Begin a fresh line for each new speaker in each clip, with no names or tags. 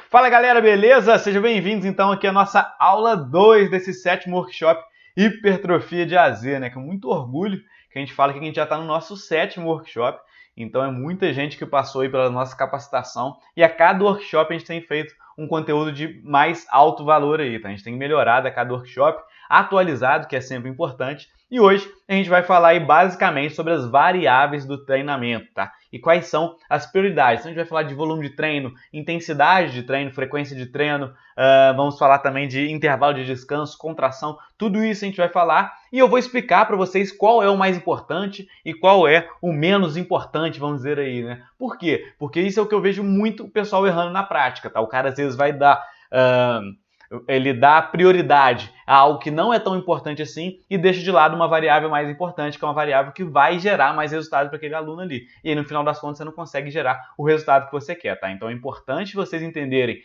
Fala galera, beleza? Sejam bem-vindos então aqui à nossa aula 2 desse 7º workshop Hipertrofia de AZ, né? Com muito orgulho que a gente fala que a gente já está no nosso 7º workshop, então é muita gente que passou aí pela nossa capacitação e a cada workshop a gente tem feito um conteúdo de mais alto valor aí, tá? A gente tem melhorado a cada workshop, atualizado, que é sempre importante, e hoje a gente vai falar aí basicamente sobre as variáveis do treinamento, tá? E quais são as prioridades. Então a gente vai falar de volume de treino, intensidade de treino, frequência de treino, vamos falar também de intervalo de descanso, contração, tudo isso a gente vai falar e eu vou explicar para vocês qual é o mais importante e qual é o menos importante, vamos dizer aí, né? Por quê? Porque isso é o que eu vejo muito o pessoal errando na prática, tá? O cara às vezes vai dar... ele dá prioridade a algo que não é tão importante assim e deixa de lado uma variável mais importante, que é uma variável que vai gerar mais resultado para aquele aluno ali. E aí, no final das contas, você não consegue gerar o resultado que você quer, tá? Então é importante vocês entenderem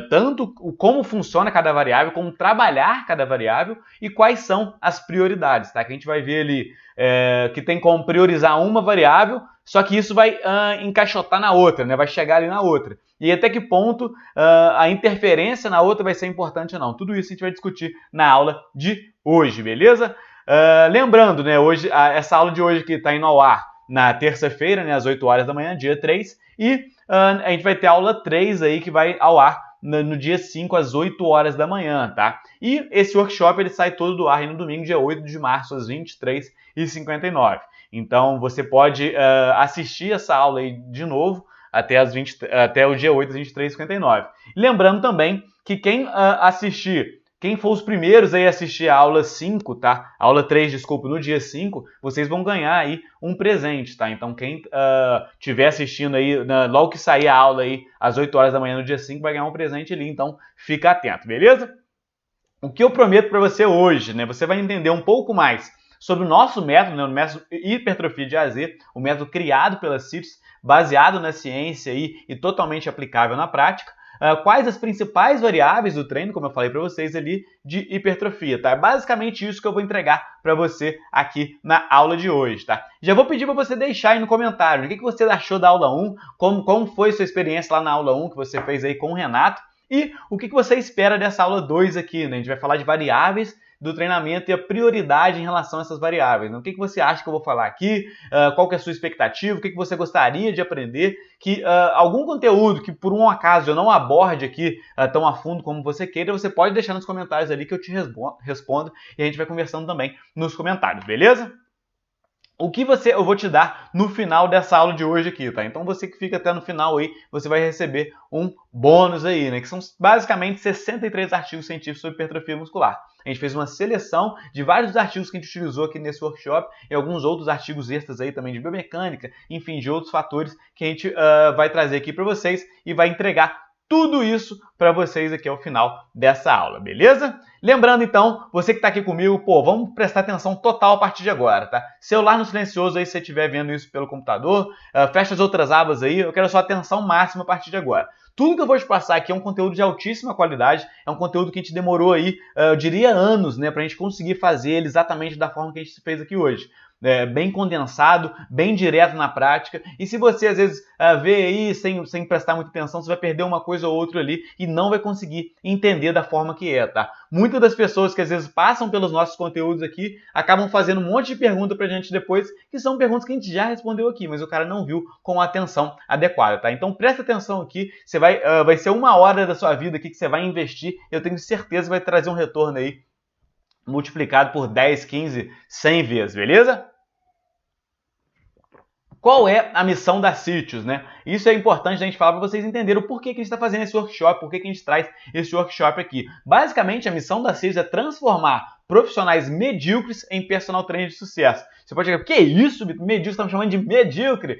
tanto como funciona cada variável, como trabalhar cada variável e quais são as prioridades, tá? Que a gente vai ver ali que tem como priorizar uma variável, só que isso vai encaixotar na outra, né? Vai chegar ali na outra. E até que ponto a interferência na outra vai ser importante ou não. Tudo isso a gente vai discutir na aula de hoje, beleza? Lembrando, né, hoje, essa aula de hoje que está indo ao ar na terça-feira, né, às 8 horas da manhã, dia 3, e a gente vai ter a aula 3 aí que vai ao ar no dia 5, às 8 horas da manhã, tá? E esse workshop ele sai todo do ar aí no domingo, dia 8 de março, às 23h59. Então, você pode assistir essa aula aí de novo até o dia 8, às 23h59. Lembrando também que quem quem for os primeiros aí a assistir a aula 5, tá? A aula 3, desculpa, no dia 5, vocês vão ganhar aí um presente, tá? Então, quem estiver assistindo aí, logo que sair a aula aí, às 8 horas da manhã no dia 5, vai ganhar um presente ali, então fica atento, beleza? O que eu prometo para você hoje, né? Você vai entender um pouco mais sobre o nosso método, né? O método Hipertrofia de AZ, o método criado pela CITES, baseado na ciência e totalmente aplicável na prática. Quais as principais variáveis do treino, como eu falei para vocês ali, de hipertrofia, tá? É basicamente isso que eu vou entregar para você aqui na aula de hoje, tá? Já vou pedir para você deixar aí no comentário o que você achou da aula 1, como foi sua experiência lá na aula 1 que você fez aí com o Renato e o que você espera dessa aula 2 aqui, né? A gente vai falar de variáveis do treinamento e a prioridade em relação a essas variáveis. Né? O que você acha que eu vou falar aqui? Qual que é a sua expectativa? O que você gostaria de aprender? Algum conteúdo que por um acaso eu não aborde aqui tão a fundo como você queira, você pode deixar nos comentários ali que eu te respondo e a gente vai conversando também nos comentários, beleza? O que eu vou te dar no final dessa aula de hoje aqui, tá? Então você que fica até no final aí, você vai receber um bônus aí, né? Que são basicamente 63 artigos científicos sobre hipertrofia muscular. A gente fez uma seleção de vários artigos que a gente utilizou aqui nesse workshop e alguns outros artigos extras aí também de biomecânica, enfim, de outros fatores que a gente vai trazer aqui para vocês e vai entregar tudo isso para vocês aqui ao final dessa aula, beleza? Lembrando então, você que está aqui comigo, vamos prestar atenção total a partir de agora, tá? Celular no silencioso aí, se você estiver vendo isso pelo computador, fecha as outras abas aí, eu quero a sua atenção máxima a partir de agora. Tudo que eu vou te passar aqui é um conteúdo de altíssima qualidade, é um conteúdo que a gente demorou aí, eu diria anos, né, para a gente conseguir fazer ele exatamente da forma que a gente fez aqui hoje. Bem condensado, bem direto na prática, e se você às vezes vê aí sem prestar muita atenção, você vai perder uma coisa ou outra ali e não vai conseguir entender da forma que é, tá? Muitas das pessoas que às vezes passam pelos nossos conteúdos aqui, acabam fazendo um monte de perguntas pra gente depois, que são perguntas que a gente já respondeu aqui, mas o cara não viu com a atenção adequada, tá? Então presta atenção aqui, você vai ser 1 hora da sua vida aqui que você vai investir, eu tenho certeza que vai trazer um retorno aí multiplicado por 10, 15, 100 vezes, beleza? Qual é a missão da CITES, né? Isso é importante a gente falar para vocês entenderem o porquê que a gente está fazendo esse workshop, por que a gente traz esse workshop aqui. Basicamente, a missão da CITES é transformar profissionais medíocres em personal trainer de sucesso. Você pode dizer, que é isso? Medíocre, estamos chamando de medíocre?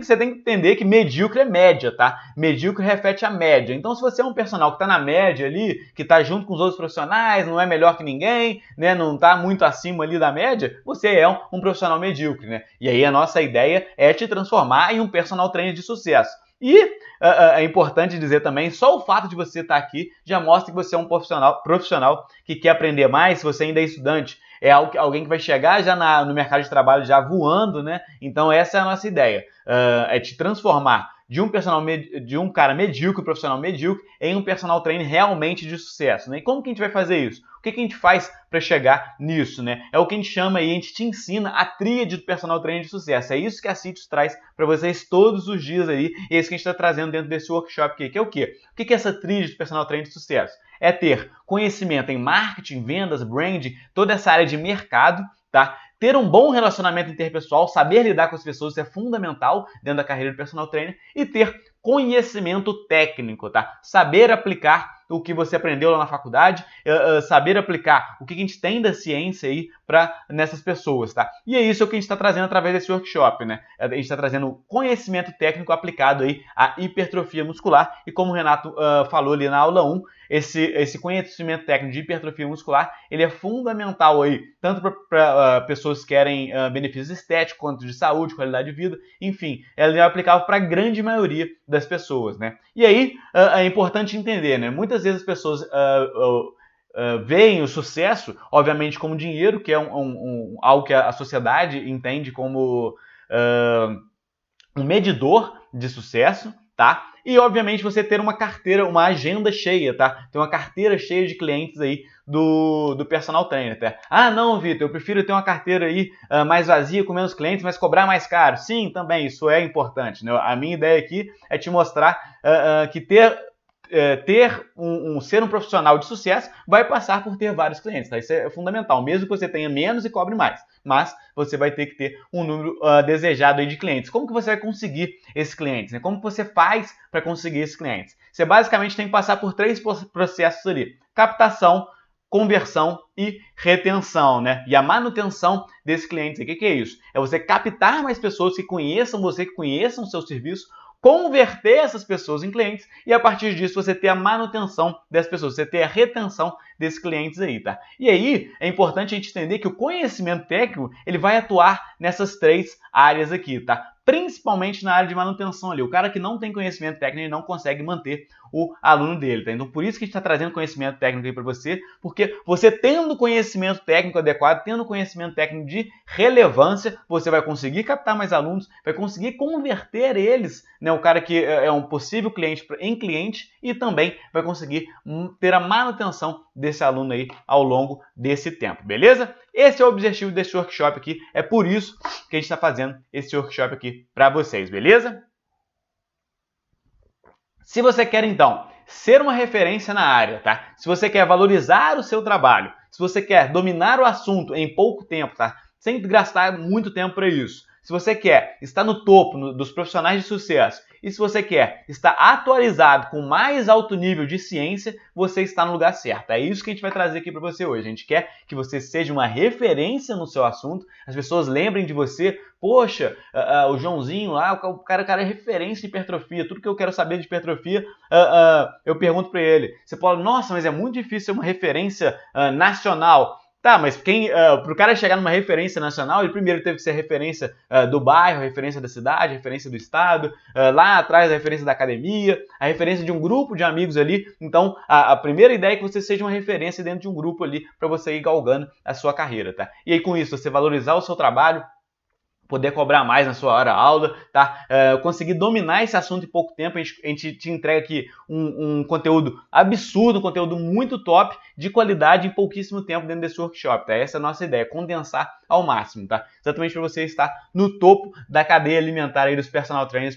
Você tem que entender que medíocre é média, tá? Medíocre reflete a média. Então, se você é um personal que está na média ali, que está junto com os outros profissionais, não é melhor que ninguém, né? Não está muito acima ali da média, você é um profissional medíocre, né? E aí a nossa ideia é te transformar em um personal trainer de sucesso. E é importante dizer também, só o fato de você estar aqui já mostra que você é um profissional que quer aprender mais, se você ainda é estudante, é alguém que vai chegar já no mercado de trabalho já voando, né? Então essa é a nossa ideia, é te transformar de um cara medíocre, profissional medíocre, em um personal trainer realmente de sucesso, né? E como que a gente vai fazer isso? O que a gente faz para chegar nisso, né? É o que a gente chama aí, a gente te ensina a tríade do personal trainer de sucesso. É isso que a CITES traz para vocês todos os dias aí, e é isso que a gente está trazendo dentro desse workshop aqui, que é o quê? O que é essa tríade do personal trainer de sucesso? É ter conhecimento em marketing, vendas, branding, toda essa área de mercado, tá? Ter um bom relacionamento interpessoal, saber lidar com as pessoas, isso é fundamental dentro da carreira de personal trainer, e ter conhecimento técnico, tá? Saber aplicar o que você aprendeu lá na faculdade, saber aplicar o que a gente tem da ciência aí nessas pessoas, tá? E é isso que a gente está trazendo através desse workshop, né? A gente está trazendo conhecimento técnico aplicado aí à hipertrofia muscular, e como o Renato falou ali na aula 1, esse conhecimento técnico de hipertrofia muscular, ele é fundamental aí, tanto para pessoas que querem benefícios estéticos, quanto de saúde, qualidade de vida, enfim, ele é aplicável para a grande maioria das pessoas, né? E aí, é importante entender, né? Muitas vezes as pessoas veem o sucesso, obviamente, como dinheiro, que é algo que a sociedade entende como um medidor de sucesso, tá? E, obviamente, você ter uma carteira, uma agenda cheia, tá? Ter uma carteira cheia de clientes aí do personal trainer, tá? Ah, não, Vitor, eu prefiro ter uma carteira aí mais vazia, com menos clientes, mas cobrar mais caro. Sim, também, isso é importante, né? A minha ideia aqui é te mostrar que ser um profissional de sucesso vai passar por ter vários clientes, tá? Isso é fundamental, mesmo que você tenha menos e cobre mais, mas você vai ter que ter um número desejado aí de clientes. Como que você vai conseguir esses clientes, né? Como que você faz para conseguir esses clientes? Você basicamente tem que passar por 3 processos ali: captação, conversão e retenção, né? E a manutenção desses clientes. O que é isso? É você captar mais pessoas que conheçam você, que conheçam o seu serviço, converter essas pessoas em clientes, e a partir disso você ter a manutenção dessas pessoas, você ter a retenção desses clientes aí, tá? E aí é importante a gente entender que o conhecimento técnico, ele vai atuar nessas 3 áreas aqui, tá? Principalmente na área de manutenção ali. O cara que não tem conhecimento técnico, ele não consegue manter o aluno dele, tá? Então por isso que a gente está trazendo conhecimento técnico aí para você, porque você tendo conhecimento técnico adequado, tendo conhecimento técnico de relevância, você vai conseguir captar mais alunos, vai conseguir converter eles, né, o cara que é um possível cliente em cliente, e também vai conseguir ter a manutenção desse aluno aí ao longo desse tempo, beleza? Esse é o objetivo desse workshop aqui, é por isso que a gente está fazendo esse workshop aqui para vocês, beleza? Se você quer, então, ser uma referência na área, tá? Se você quer valorizar o seu trabalho, se você quer dominar o assunto em pouco tempo, tá? Sem gastar muito tempo para isso. Se você quer estar no topo dos profissionais de sucesso, e se você quer estar atualizado com mais alto nível de ciência, você está no lugar certo. É isso que a gente vai trazer aqui para você hoje. A gente quer que você seja uma referência no seu assunto, as pessoas lembrem de você. Poxa, o Joãozinho lá, o cara é referência em hipertrofia, tudo que eu quero saber de hipertrofia, eu pergunto para ele. Você fala, nossa, mas é muito difícil ser uma referência nacional. Tá, mas para o cara chegar numa referência nacional, ele primeiro teve que ser referência do bairro, referência da cidade, referência do estado, lá atrás a referência da academia, a referência de um grupo de amigos ali. Então, a primeira ideia é que você seja uma referência dentro de um grupo ali para você ir galgando a sua carreira, tá? E aí com isso, você valorizar o seu trabalho, poder cobrar mais na sua hora-aula, tá? Conseguir dominar esse assunto em pouco tempo. A gente te entrega aqui um conteúdo absurdo, um conteúdo muito top, de qualidade, em pouquíssimo tempo dentro desse workshop, tá? Essa é a nossa ideia, condensar ao máximo, tá? Exatamente para você estar no topo da cadeia alimentar aí dos personal trainers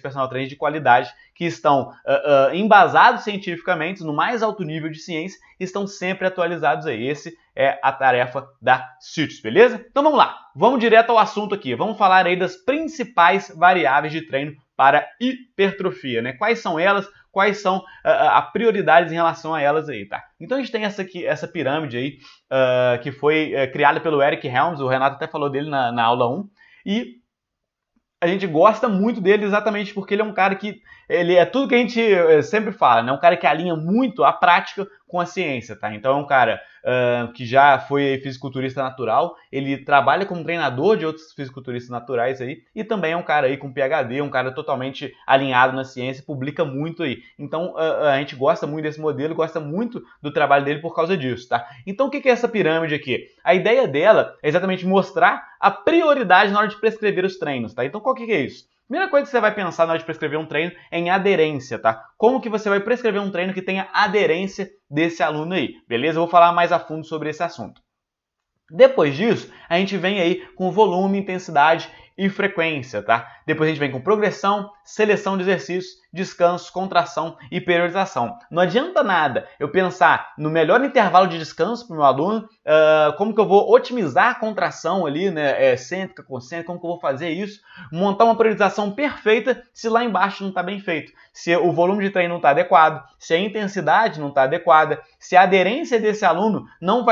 de qualidade, que estão embasados cientificamente, no mais alto nível de ciência, e estão sempre atualizados aí. Esse é a tarefa da CITES, beleza? Então vamos lá, vamos direto ao assunto aqui. Vamos falar aí das principais variáveis de treino para hipertrofia, né? Quais são elas? Quais são a prioridades em relação a elas aí, tá? Então a gente tem essa pirâmide aí, que foi criada pelo Eric Helms, o Renato até falou dele na aula 1, e a gente gosta muito dele exatamente porque ele é um cara que ele é tudo que a gente sempre fala, né? Um cara que alinha muito a prática com a ciência, tá? Então é um cara que já foi fisiculturista natural, ele trabalha como treinador de outros fisiculturistas naturais aí, e também é um cara aí com PhD, um cara totalmente alinhado na ciência, publica muito aí. Então a gente gosta muito desse modelo, gosta muito do trabalho dele por causa disso, tá? Então o que é essa pirâmide aqui? A ideia dela é exatamente mostrar a prioridade na hora de prescrever os treinos, tá? Então qual que é isso? Primeira coisa que você vai pensar na hora de prescrever um treino é em aderência, tá? Como que você vai prescrever um treino que tenha aderência desse aluno aí, beleza? Eu vou falar mais a fundo sobre esse assunto. Depois disso, a gente vem aí com volume, intensidade e frequência, tá? Depois a gente vem com progressão, seleção de exercícios, descanso, contração e periodização. Não adianta nada eu pensar no melhor intervalo de descanso para o meu aluno, como que eu vou otimizar a contração ali, né, cêntrica, concêntrica, como que eu vou fazer isso, montar uma periodização perfeita se lá embaixo não está bem feito, se o volume de treino não está adequado, se a intensidade não está adequada, se a aderência desse aluno não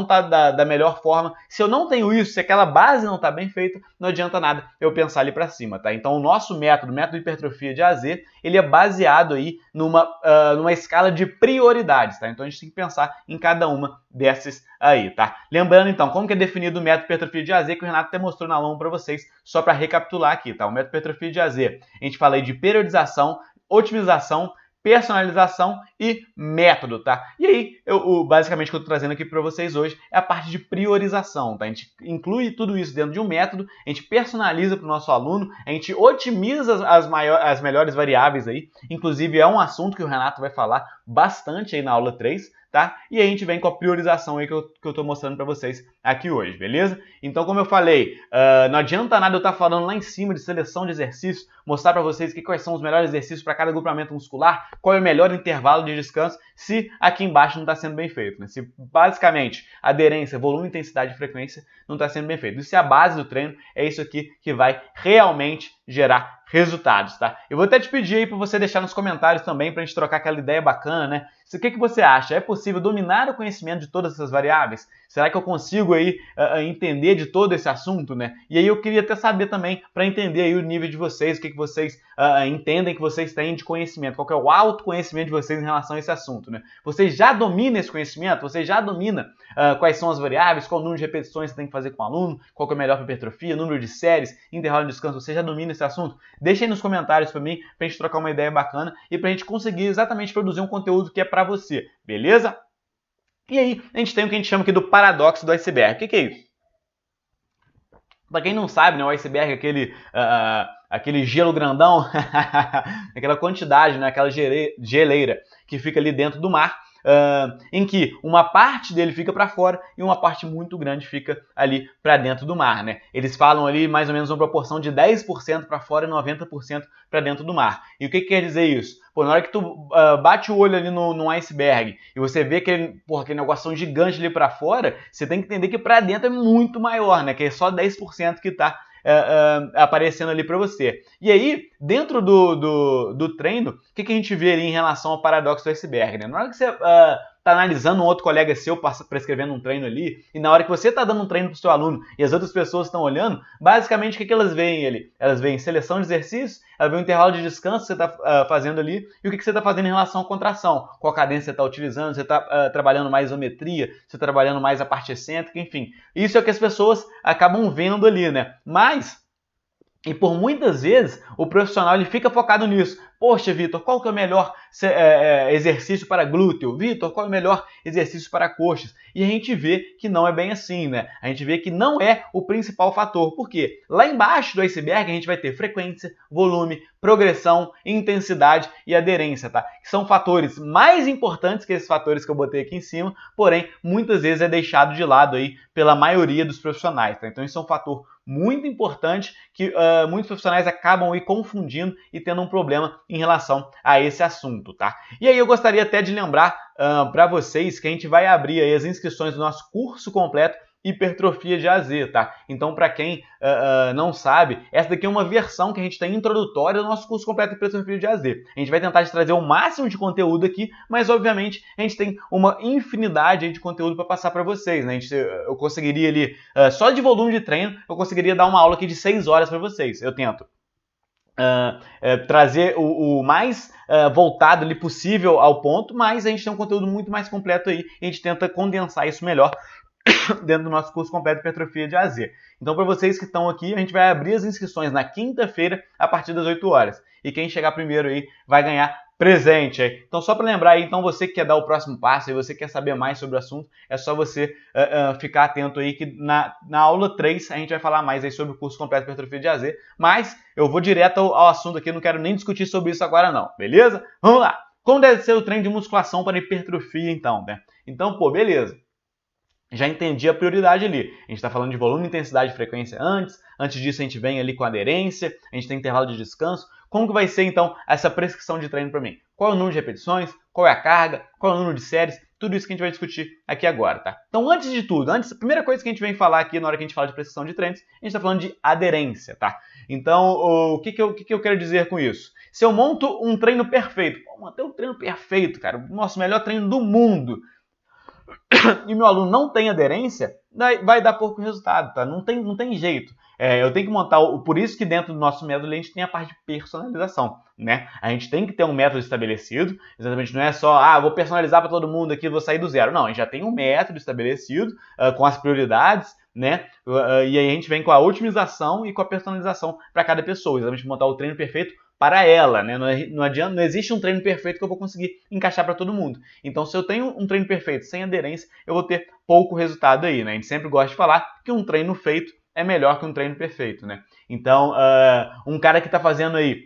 tá da melhor forma, se eu não tenho isso, se aquela base não está bem feita, não adianta nada eu pensar ali para cima, tá? Então o nosso método de hipertrofia de A a Z, ele é baseado aí numa escala de prioridades, tá? Então a gente tem que pensar em cada uma dessas aí, tá? Lembrando então, como que é definido o método de hipertrofia de A a Z, que o Renato até mostrou na aula para vocês, só para recapitular aqui, tá? O método de hipertrofia de A a Z, a gente fala aí de periodização, otimização, personalização e método, tá? E aí, basicamente o que eu tô trazendo aqui para vocês hoje é a parte de priorização, tá? A gente inclui tudo isso dentro de um método, a gente personaliza para o nosso aluno, a gente otimiza as melhores variáveis aí, inclusive é um assunto que o Renato vai falar bastante aí na aula 3, tá? E a gente vem com a priorização aí que eu tô mostrando para vocês aqui hoje, beleza? Então, como eu falei, não adianta nada eu estar falando lá em cima de seleção de exercícios, mostrar para vocês quais são os melhores exercícios para cada agrupamento muscular, qual é o melhor intervalo de descanso, se aqui embaixo não está sendo bem feito, né? Se basicamente aderência, volume, intensidade e frequência não está sendo bem feito. E se a base do treino é isso aqui que vai realmente gerar resultados, tá? Eu vou até te pedir aí para você deixar nos comentários também para a gente trocar aquela ideia bacana, né? O que você acha? É possível dominar o conhecimento de todas essas variáveis? Será que eu consigo aí entender de todo esse assunto, né? E aí eu queria até saber também, para entender aí o nível de vocês, o que vocês entendem que vocês têm de conhecimento, qual que é o autoconhecimento de vocês em relação a esse assunto, né? Vocês já dominam esse conhecimento? Vocês já dominam quais são as variáveis, qual o número de repetições você tem que fazer com o aluno, qual que é o melhor para hipertrofia, número de séries, intervalo de descanso, você já domina esse assunto? Deixa aí nos comentários para mim, para a gente trocar uma ideia bacana e para a gente conseguir exatamente produzir um conteúdo que é para você, beleza? E aí, a gente tem o que a gente chama aqui do paradoxo do iceberg. O que é isso? Para quem não sabe, né, o iceberg é aquele gelo grandão, aquela quantidade, né, aquela geleira que fica ali dentro do mar, em que uma parte dele fica para fora e uma parte muito grande fica ali para dentro do mar, né? Eles falam ali mais ou menos uma proporção de 10% para fora e 90% para dentro do mar. E o que quer dizer isso? Pô, na hora que tu bate o olho ali no iceberg e você vê aquele negócio gigante ali para fora, você tem que entender que para dentro é muito maior, né? Que é só 10% que está aparecendo ali para você. E aí, dentro do treino, o que a gente vê ali em relação ao paradoxo do iceberg, né? Na hora que você tá analisando um outro colega seu prescrevendo um treino ali, e na hora que você tá dando um treino pro seu aluno e as outras pessoas estão olhando, basicamente o que elas veem ali? Elas veem seleção de exercícios, elas veem o intervalo de descanso que você tá fazendo ali, e o que você tá fazendo em relação à contração, qual cadência você tá utilizando, você tá trabalhando mais isometria, você tá trabalhando mais a parte excêntrica, enfim. Isso é o que as pessoas acabam vendo ali, né? E por muitas vezes o profissional ele fica focado nisso. Poxa, Vitor, qual que é o melhor exercício para glúteo? Vitor, qual é o melhor exercício para coxas? E a gente vê que não é bem assim, né? A gente vê que não é o principal fator. Por quê? Lá embaixo do iceberg a gente vai ter frequência, volume, progressão, intensidade e aderência, tá? Que são fatores mais importantes que esses fatores que eu botei aqui em cima, porém, muitas vezes é deixado de lado aí pela maioria dos profissionais, tá? Então isso é um fator muito importante que muitos profissionais acabam aí confundindo e tendo um problema em relação a esse assunto, tá? E aí eu gostaria até de lembrar para vocês que a gente vai abrir aí as inscrições do nosso curso completo Hipertrofia de A a Z, tá? Então, para quem não sabe, essa daqui é uma versão que a gente tem introdutória do nosso curso completo Hipertrofia de A a Z. A gente vai tentar te trazer o máximo de conteúdo aqui, mas obviamente a gente tem uma infinidade aí de conteúdo para passar para vocês, né? Eu conseguiria ali, só de volume de treino, eu conseguiria dar uma aula aqui de 6 horas para vocês. Eu tento trazer o mais voltado ali possível ao ponto, mas a gente tem um conteúdo muito mais completo aí, e a gente tenta condensar isso melhor dentro do nosso curso completo Hipertrofia de A a Z. Então, para vocês que estão aqui, a gente vai abrir as inscrições na quinta-feira a partir das 8 horas. E quem chegar primeiro aí vai ganhar presente aí. Então, só para lembrar aí, então você que quer dar o próximo passo e você quer saber mais sobre o assunto, é só você ficar atento aí que na aula 3 a gente vai falar mais aí sobre o curso completo de hipertrofia de AZ, mas eu vou direto ao assunto aqui, não quero nem discutir sobre isso agora não, beleza? Vamos lá! Como deve ser o treino de musculação para hipertrofia então, né? Então, pô, beleza. Já entendi a prioridade ali. A gente está falando de volume, intensidade e frequência antes disso a gente vem ali com aderência, a gente tem intervalo de descanso. Como que vai ser então essa prescrição de treino para mim? Qual é o número de repetições? Qual é a carga? Qual é o número de séries? Tudo isso que a gente vai discutir aqui agora, tá? Então, antes de tudo, a primeira coisa que a gente vem falar aqui na hora que a gente fala de prescrição de treinos, a gente está falando de aderência, tá? Então, o que eu quero dizer com isso? Se eu monto um treino perfeito, manter um treino perfeito, cara, o nosso melhor treino do mundo, e meu aluno não tem aderência, vai dar pouco resultado, tá? Não tem jeito. Eu tenho que montar, por isso que dentro do nosso método a gente tem a parte de personalização, né? A gente tem que ter um método estabelecido, exatamente, não é só, vou personalizar para todo mundo aqui, vou sair do zero. Não, a gente já tem um método estabelecido, com as prioridades, né? E aí a gente vem com a otimização e com a personalização para cada pessoa, exatamente montar o treino perfeito para ela, né? Não existe um treino perfeito que eu vou conseguir encaixar para todo mundo. Então, se eu tenho um treino perfeito sem aderência, eu vou ter pouco resultado aí, né? A gente sempre gosta de falar que um treino feito é melhor que um treino perfeito, né? Então, um cara que está fazendo aí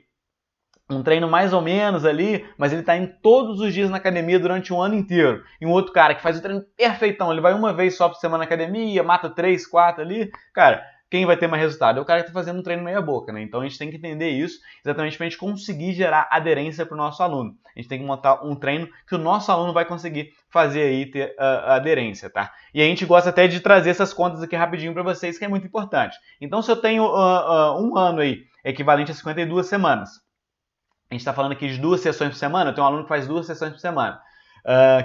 um treino mais ou menos ali, mas ele está indo todos os dias na academia durante um ano inteiro. E um outro cara que faz o treino perfeitão, ele vai uma vez só por semana na academia, mata 3, 4 ali, cara, quem vai ter mais resultado? É o cara que está fazendo um treino meia boca, né? Então a gente tem que entender isso exatamente para a gente conseguir gerar aderência para o nosso aluno. A gente tem que montar um treino que o nosso aluno vai conseguir fazer aí, ter aderência, tá? E a gente gosta até de trazer essas contas aqui rapidinho para vocês, que é muito importante. Então se eu tenho um ano aí, equivalente a 52 semanas, a gente está falando aqui de 2 sessões por semana, eu tenho um aluno que faz 2 sessões por semana,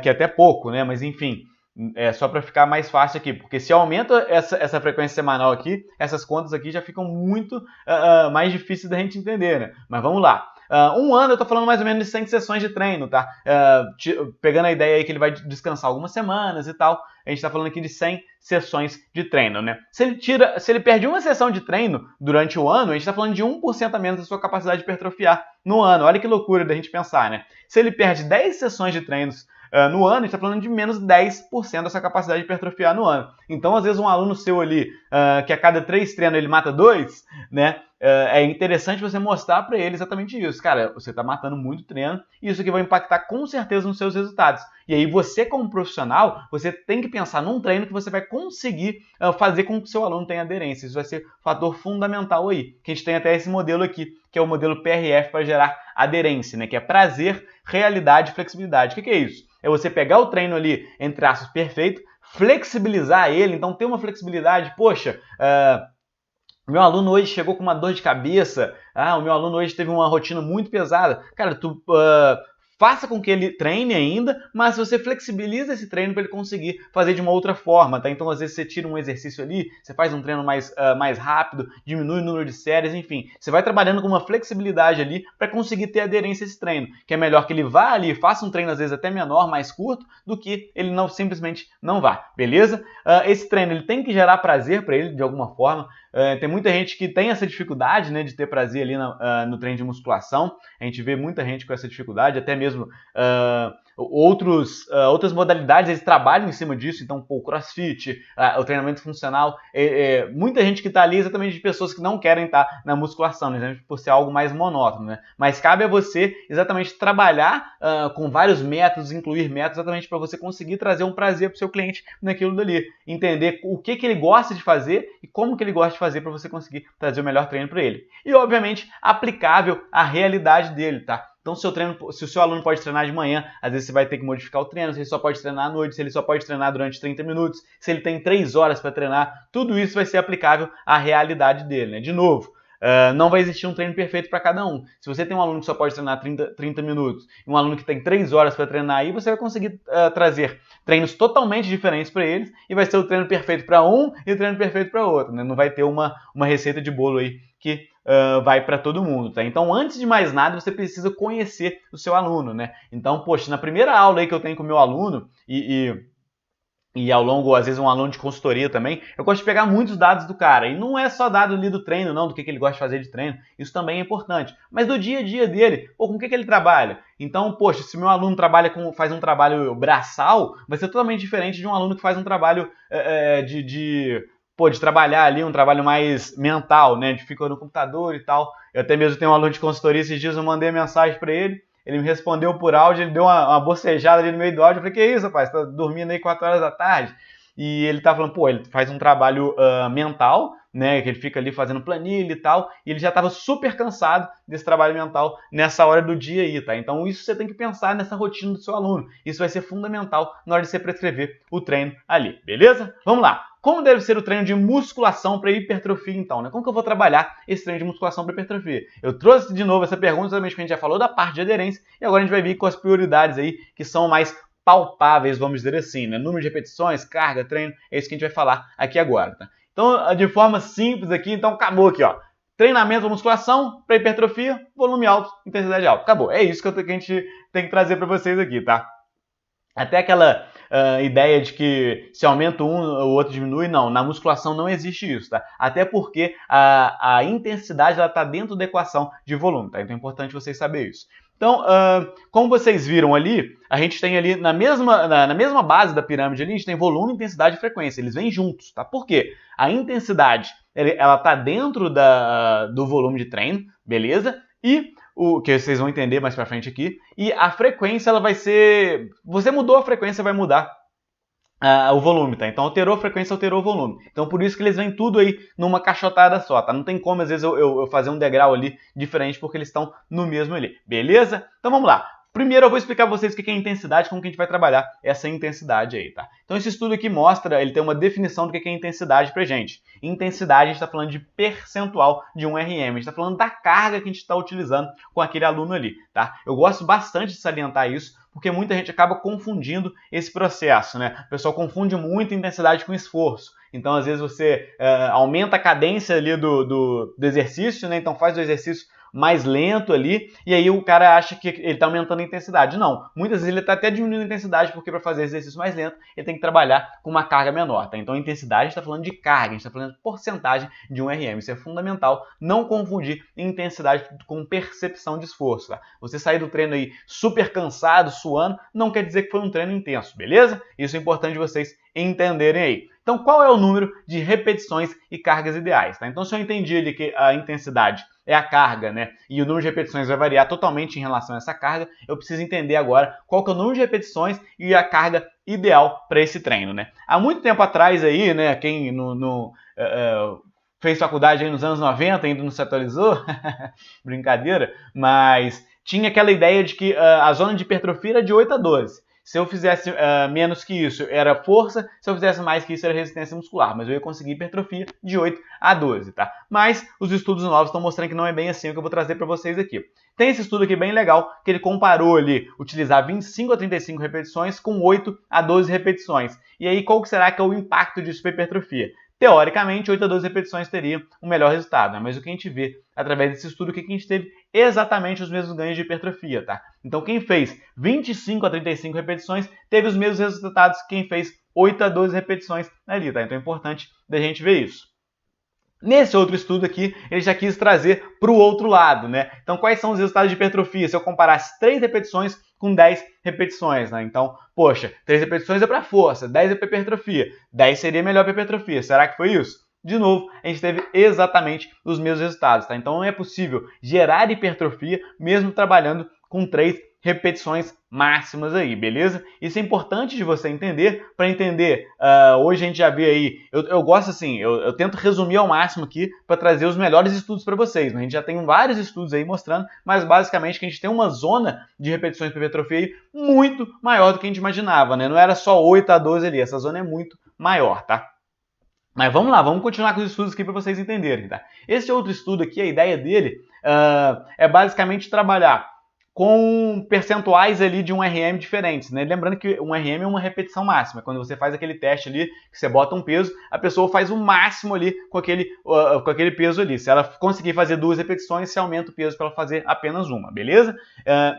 que é até pouco, né? Mas enfim, é só para ficar mais fácil aqui, porque se aumenta essa frequência semanal aqui, essas contas aqui já ficam muito mais difíceis da gente entender, né? Mas vamos lá. Um ano eu tô falando mais ou menos de 100 sessões de treino, tá? Pegando a ideia aí que ele vai descansar algumas semanas e tal, a gente tá falando aqui de 100 sessões de treino, né? Se ele perde uma sessão de treino durante o ano, a gente tá falando de 1% a menos da sua capacidade de hipertrofiar no ano. Olha que loucura da gente pensar, né? Se ele perde 10 sessões de treinos no ano, a gente está falando de menos 10% dessa capacidade de hipertrofiar no ano. Então, às vezes, um aluno seu ali, que a cada 3 treinos ele mata 2, né? É interessante você mostrar para ele exatamente isso. Cara, você está matando muito treino e isso aqui vai impactar com certeza nos seus resultados. E aí você, como profissional, você tem que pensar num treino que você vai conseguir fazer com que o seu aluno tenha aderência. Isso vai ser um fator fundamental aí. Que a gente tem até esse modelo aqui, que é o modelo PRF para gerar aderência, né? Que é prazer, realidade e flexibilidade. O que é isso? É você pegar o treino ali, entre aspas, perfeito, flexibilizar ele, então ter uma flexibilidade, poxa, meu aluno hoje chegou com uma dor de cabeça, o meu aluno hoje teve uma rotina muito pesada. Cara, tu faça com que ele treine ainda, mas você flexibiliza esse treino para ele conseguir fazer de uma outra forma, tá? Então, às vezes, você tira um exercício ali, você faz um treino mais rápido, diminui o número de séries, enfim. Você vai trabalhando com uma flexibilidade ali para conseguir ter aderência a esse treino, que é melhor que ele vá ali, faça um treino, às vezes, até menor, mais curto, do que ele simplesmente não vá, beleza? Esse treino, ele tem que gerar prazer para ele, de alguma forma. Tem muita gente que tem essa dificuldade, né, de ter prazer ali no treino de musculação. A gente vê muita gente com essa dificuldade, até mesmo outras modalidades, eles trabalham em cima disso. Então, o crossfit, o treinamento funcional, muita gente que está ali exatamente de pessoas que não querem estar na musculação, né, por ser algo mais monótono, né? Mas cabe a você exatamente trabalhar com vários métodos, incluir métodos, exatamente para você conseguir trazer um prazer para o seu cliente naquilo dali, entender o que ele gosta de fazer e como que ele gosta de fazer para você conseguir trazer o melhor treino para ele. E, obviamente, aplicável à realidade dele, tá? Então, se o seu aluno pode treinar de manhã, às vezes você vai ter que modificar o treino, se ele só pode treinar à noite, se ele só pode treinar durante 30 minutos, se ele tem 3 horas para treinar, tudo isso vai ser aplicável à realidade dele, né? De novo, não vai existir um treino perfeito para cada um. Se você tem um aluno que só pode treinar 30 minutos e um aluno que tem 3 horas para treinar, aí você vai conseguir trazer treinos totalmente diferentes para eles e vai ser o treino perfeito para um e o treino perfeito para outro, né? Não vai ter uma receita de bolo aí que vai para todo mundo, tá? Então, antes de mais nada, você precisa conhecer o seu aluno, né? Então, poxa, na primeira aula aí que eu tenho com o meu aluno, e ao longo, às vezes, um aluno de consultoria também, eu gosto de pegar muitos dados do cara. E não é só dado ali do treino, não, do que ele gosta de fazer de treino. Isso também é importante. Mas do dia a dia dele, pô, com o que ele trabalha? Então, poxa, se meu aluno faz um trabalho braçal, vai ser totalmente diferente de um aluno que faz um trabalho de trabalhar ali, um trabalho mais mental, né? De ficar no computador e tal. Eu até mesmo tenho um aluno de consultoria, esses dias eu mandei mensagem para ele me respondeu por áudio, ele deu uma bocejada ali no meio do áudio. Eu falei, que isso, rapaz? Você tá dormindo aí 4 horas da tarde? E ele tá falando, pô, ele faz um trabalho mental, né? Que ele fica ali fazendo planilha e tal. E ele já tava super cansado desse trabalho mental nessa hora do dia aí, tá? Então isso você tem que pensar nessa rotina do seu aluno. Isso vai ser fundamental na hora de você prescrever o treino ali, beleza? Vamos lá. Como deve ser o treino de musculação para hipertrofia, então, né? Como que eu vou trabalhar esse treino de musculação para hipertrofia? Eu trouxe de novo essa pergunta, exatamente que a gente já falou da parte de aderência, e agora a gente vai vir com as prioridades aí, que são mais palpáveis, vamos dizer assim, né? Número de repetições, carga, treino, é isso que a gente vai falar aqui agora, tá? Então, de forma simples aqui, então acabou aqui, ó. Treinamento musculação para hipertrofia, volume alto, intensidade alta. Acabou. É isso que a gente tem que trazer para vocês aqui, tá? Até aquela ideia de que se aumenta um, o outro diminui, não. Na musculação não existe isso, tá? Até porque a intensidade está dentro da equação de volume, tá? Então é importante vocês saberem isso. Então, como vocês viram ali, a gente tem ali na mesma base da pirâmide ali, a gente tem volume, intensidade e frequência. Eles vêm juntos, tá? Por quê? A intensidade, ela está dentro do volume de treino, beleza? E o que vocês vão entender mais pra frente aqui. E a frequência, ela vai ser... Você mudou a frequência, vai mudar o volume, tá? Então alterou a frequência, alterou o volume. Então por isso que eles vêm tudo aí numa caixotada só, tá? Não tem como, às vezes, eu fazer um degrau ali diferente, porque eles estão no mesmo ali. Beleza? Então vamos lá. Primeiro eu vou explicar para vocês o que é intensidade, como que a gente vai trabalhar essa intensidade aí, tá? Então esse estudo aqui mostra, ele tem uma definição do que é intensidade pra gente. Intensidade, a gente está falando de percentual de um RM, a gente está falando da carga que a gente está utilizando com aquele aluno ali, tá? Eu gosto bastante de salientar isso, porque muita gente acaba confundindo esse processo, né? O pessoal confunde muito intensidade com esforço. Então, às vezes, você aumenta a cadência ali do exercício, né? Então faz o exercício mais lento ali, e aí o cara acha que ele está aumentando a intensidade. Não, muitas vezes ele está até diminuindo a intensidade, porque para fazer exercício mais lento, ele tem que trabalhar com uma carga menor, tá? Então, intensidade, a gente está falando de carga, a gente está falando de porcentagem de um RM. Isso é fundamental, não confundir intensidade com percepção de esforço, tá? Você sair do treino aí super cansado, suando, não quer dizer que foi um treino intenso, beleza? Isso é importante vocês entenderem aí. Então, qual é o número de repetições e cargas ideais, tá? Então, se eu entendi ali que a intensidade é a carga, né? E o número de repetições vai variar totalmente em relação a essa carga, eu preciso entender agora qual que é o número de repetições e a carga ideal para esse treino, né? Há muito tempo atrás aí, né, quem fez faculdade aí nos anos 90 ainda não se atualizou, brincadeira, mas tinha aquela ideia de que a zona de hipertrofia era de 8 a 12. Se eu fizesse menos que isso, era força. Se eu fizesse mais que isso, era resistência muscular. Mas eu ia conseguir hipertrofia de 8 a 12, tá? Mas os estudos novos estão mostrando que não é bem assim, o que eu vou trazer para vocês aqui. Tem esse estudo aqui bem legal, que ele comparou ali, utilizar 25 a 35 repetições com 8 a 12 repetições. E aí, qual será que é o impacto disso para hipertrofia? Teoricamente, 8 a 12 repetições teria um melhor resultado, né? Mas o que a gente vê através desse estudo é que a gente teve exatamente os mesmos ganhos de hipertrofia, tá? Então, quem fez 25 a 35 repetições teve os mesmos resultados que quem fez 8 a 12 repetições ali, tá? Então, é importante da gente ver isso. Nesse outro estudo aqui, ele já quis trazer para o outro lado, né? Então, quais são os resultados de hipertrofia? Se eu comparasse 3 repetições com 10 repetições, né? Então, poxa, 3 repetições é para força, 10 é para hipertrofia, 10 seria melhor para hipertrofia. Será que foi isso? De novo, a gente teve exatamente os mesmos resultados, tá? Então, é possível gerar hipertrofia mesmo trabalhando com 3 repetições máximas aí, beleza? Isso é importante de você entender, para entender, hoje a gente já vê aí, eu gosto assim, eu tento resumir ao máximo aqui para trazer os melhores estudos para vocês, né? A gente já tem vários estudos aí mostrando, mas basicamente que a gente tem uma zona de repetições para hipertrofia aí muito maior do que a gente imaginava, né? Não era só 8 a 12 ali, essa zona é muito maior, tá? Mas vamos lá, vamos continuar com os estudos aqui para vocês entenderem, tá? Esse outro estudo aqui, a ideia dele é basicamente trabalhar com percentuais ali de um RM diferentes, né? Lembrando que um RM é uma repetição máxima. Quando você faz aquele teste ali, que você bota um peso, a pessoa faz o máximo ali com aquele peso ali. Se ela conseguir fazer 2 repetições, você aumenta o peso para ela fazer apenas uma, beleza?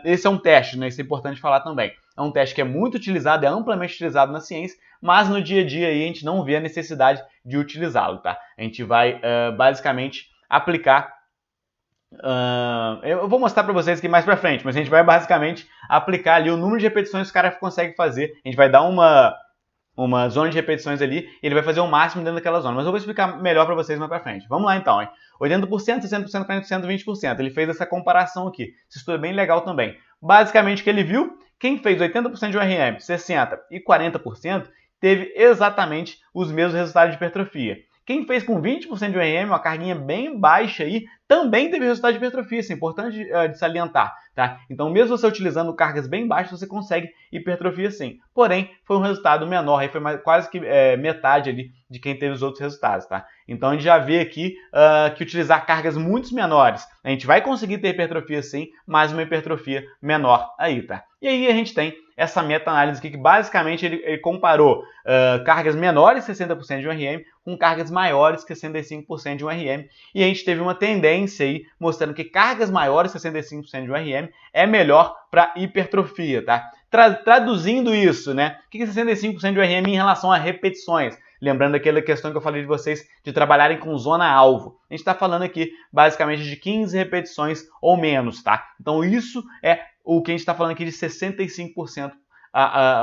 Esse é um teste, né? Isso é importante falar também. é um teste que é muito utilizado, é amplamente utilizado na ciência, mas no dia a dia aí a gente não vê a necessidade de utilizá-lo, tá? A gente vai basicamente aplicar. Eu vou mostrar para vocês aqui mais para frente, mas a gente vai basicamente aplicar ali o número de repetições que o cara consegue fazer. A gente vai dar uma zona de repetições ali, e ele vai fazer o máximo dentro daquela zona. Mas eu vou explicar melhor para vocês mais para frente. Vamos lá então, hein? 80%, 60%, 40%, 20%. Ele fez essa comparação aqui. Isso estudo é bem legal também. Basicamente o que ele viu, quem fez 80% de URM, 60% e 40%, teve exatamente os mesmos resultados de hipertrofia. Quem fez com 20% de URM, uma carguinha bem baixa aí, também teve resultado de hipertrofia. Isso é importante de salientar, tá? Então, mesmo você utilizando cargas bem baixas, você consegue hipertrofia sim. Porém, foi um resultado menor, aí foi quase que metade ali de quem teve os outros resultados, tá? Então, a gente já vê aqui que utilizar cargas muito menores, a gente vai conseguir ter hipertrofia sim, mas uma hipertrofia menor aí, tá? E aí a gente tem essa meta-análise aqui que basicamente ele comparou cargas menores, 60% de URM, com cargas maiores, 65% de URM, e a gente teve uma tendência aí mostrando que cargas maiores, 65% de URM, é melhor para hipertrofia, tá? Traduzindo isso, né? O que é 65% de URM em relação a repetições? Lembrando aquela questão que eu falei de vocês de trabalharem com zona-alvo. A gente está falando aqui basicamente de 15 repetições ou menos, tá? Então isso é o que a gente está falando aqui de 65%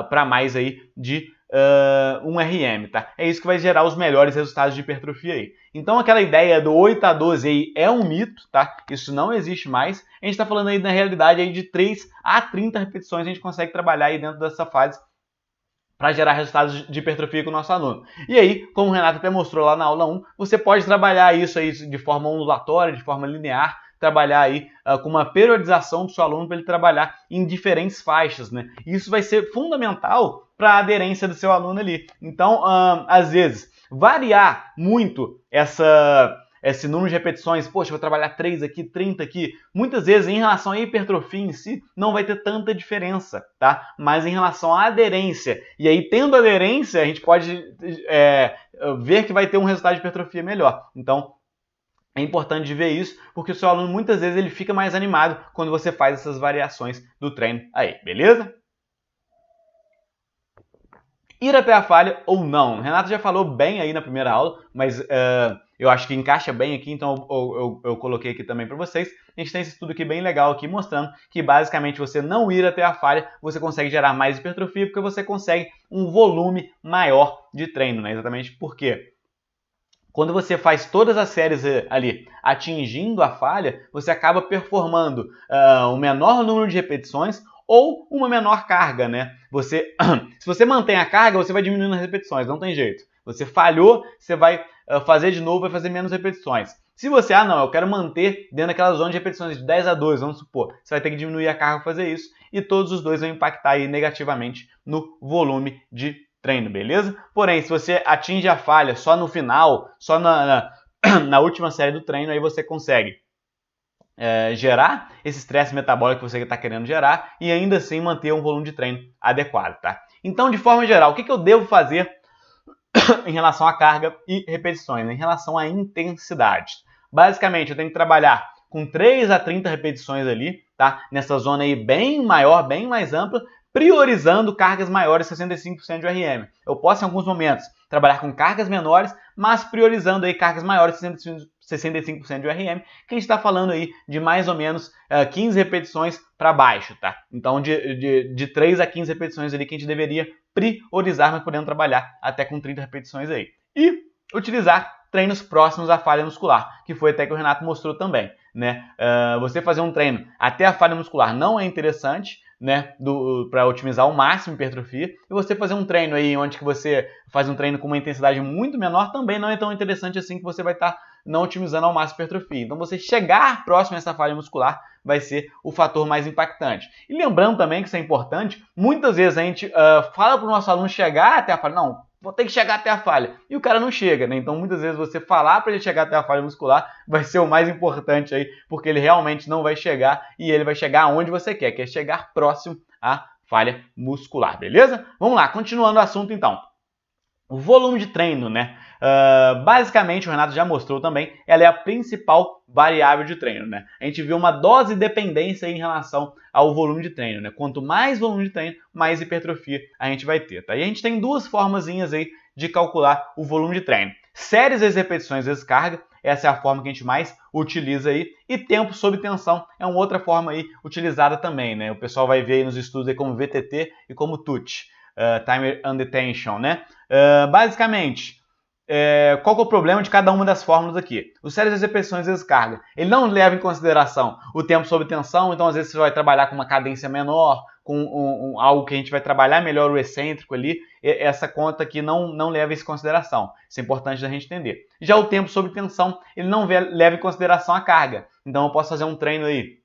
para mais aí de um RM, tá? É isso que vai gerar os melhores resultados de hipertrofia aí. Então aquela ideia do 8-12 aí é um mito, tá? Isso não existe mais. A gente está falando aí na realidade aí de 3 a 30 repetições a gente consegue trabalhar aí dentro dessa fase para gerar resultados de hipertrofia com o nosso aluno. E aí, como o Renato até mostrou lá na aula 1, você pode trabalhar isso aí de forma ondulatória, de forma linear, trabalhar aí com uma periodização do seu aluno para ele trabalhar em diferentes faixas, né? E isso vai ser fundamental para a aderência do seu aluno ali. Então, às vezes, variar muito esse número de repetições, poxa, vou trabalhar 3 aqui, 30 aqui, muitas vezes em relação à hipertrofia em si, não vai ter tanta diferença, tá? Mas em relação à aderência, e aí tendo aderência, a gente pode ver que vai ter um resultado de hipertrofia melhor. Então, é importante ver isso, porque o seu aluno muitas vezes ele fica mais animado quando você faz essas variações do treino aí, beleza? Ir até a falha ou não. O Renato já falou bem aí na primeira aula, mas eu acho que encaixa bem aqui, então eu coloquei aqui também para vocês. A gente tem esse estudo aqui bem legal aqui, mostrando que basicamente você não ir até a falha, você consegue gerar mais hipertrofia, porque você consegue um volume maior de treino, né? Exatamente por quê? Quando você faz todas as séries ali atingindo a falha, você acaba performando um menor número de repetições ou uma menor carga, né? Se você mantém a carga, você vai diminuindo as repetições, não tem jeito. Você falhou, você vai fazer de novo, vai fazer menos repetições. Se você, não, eu quero manter dentro daquela zona de repetições de 10 a 2, vamos supor, você vai ter que diminuir a carga para fazer isso, e todos os dois vão impactar aí negativamente no volume de treino, beleza? Porém, se você atinge a falha só no final, só na última série do treino, aí você consegue gerar esse estresse metabólico que você está querendo gerar e ainda assim manter um volume de treino adequado, tá? Então, de forma geral, o que eu devo fazer em relação à carga e repetições, em relação à intensidade? Basicamente, eu tenho que trabalhar com 3 a 30 repetições ali, tá? Nessa zona aí bem maior, bem mais ampla, priorizando cargas maiores, 65% de RM. Eu posso, em alguns momentos, trabalhar com cargas menores, mas priorizando aí cargas maiores, 65% de RM, que a gente está falando aí de mais ou menos 15 repetições para baixo, tá? Então, de 3 a 15 repetições ali que a gente deveria priorizar, mas podendo trabalhar até com 30 repetições aí. E utilizar treinos próximos à falha muscular, que foi até que o Renato mostrou também, né? Você fazer um treino até a falha muscular não é interessante, né, para otimizar ao máximo a hipertrofia, e você fazer um treino aí onde que você faz um treino com uma intensidade muito menor também não é tão interessante assim, que você vai estar não otimizando ao máximo a hipertrofia. Então você chegar próximo a essa falha muscular vai ser o fator mais impactante. E lembrando também que isso é importante, muitas vezes a gente fala para o nosso aluno chegar até a falha, não, vou ter que chegar até a falha, e o cara não chega, né? Então muitas vezes você falar para ele chegar até a falha muscular vai ser o mais importante aí, porque ele realmente não vai chegar, e ele vai chegar aonde você quer, que é chegar próximo à falha muscular, beleza? Vamos lá, continuando o assunto então. O volume de treino, né? Basicamente, o Renato já mostrou também, ela é a principal variável de treino, né? A gente viu uma dose dependência em relação ao volume de treino, né? Quanto mais volume de treino, mais hipertrofia a gente vai ter, tá? E a gente tem duas formazinhas aí de calcular o volume de treino. Séries vezes repetições vezes carga, essa é a forma que a gente mais utiliza aí. E tempo sob tensão é uma outra forma aí utilizada também, né? O pessoal vai ver aí nos estudos aí como VTT e como TUT. Timer Under Tension, né? Basicamente, qual que é o problema de cada uma das fórmulas aqui? O séries vezes repetições vezes carga. Ele não leva em consideração o tempo sob tensão, então às vezes você vai trabalhar com uma cadência menor, com algo que a gente vai trabalhar melhor o excêntrico ali, essa conta aqui não leva isso em consideração. Isso é importante da gente entender. Já o tempo sob tensão, ele não leva em consideração a carga. Então eu posso fazer um treino aí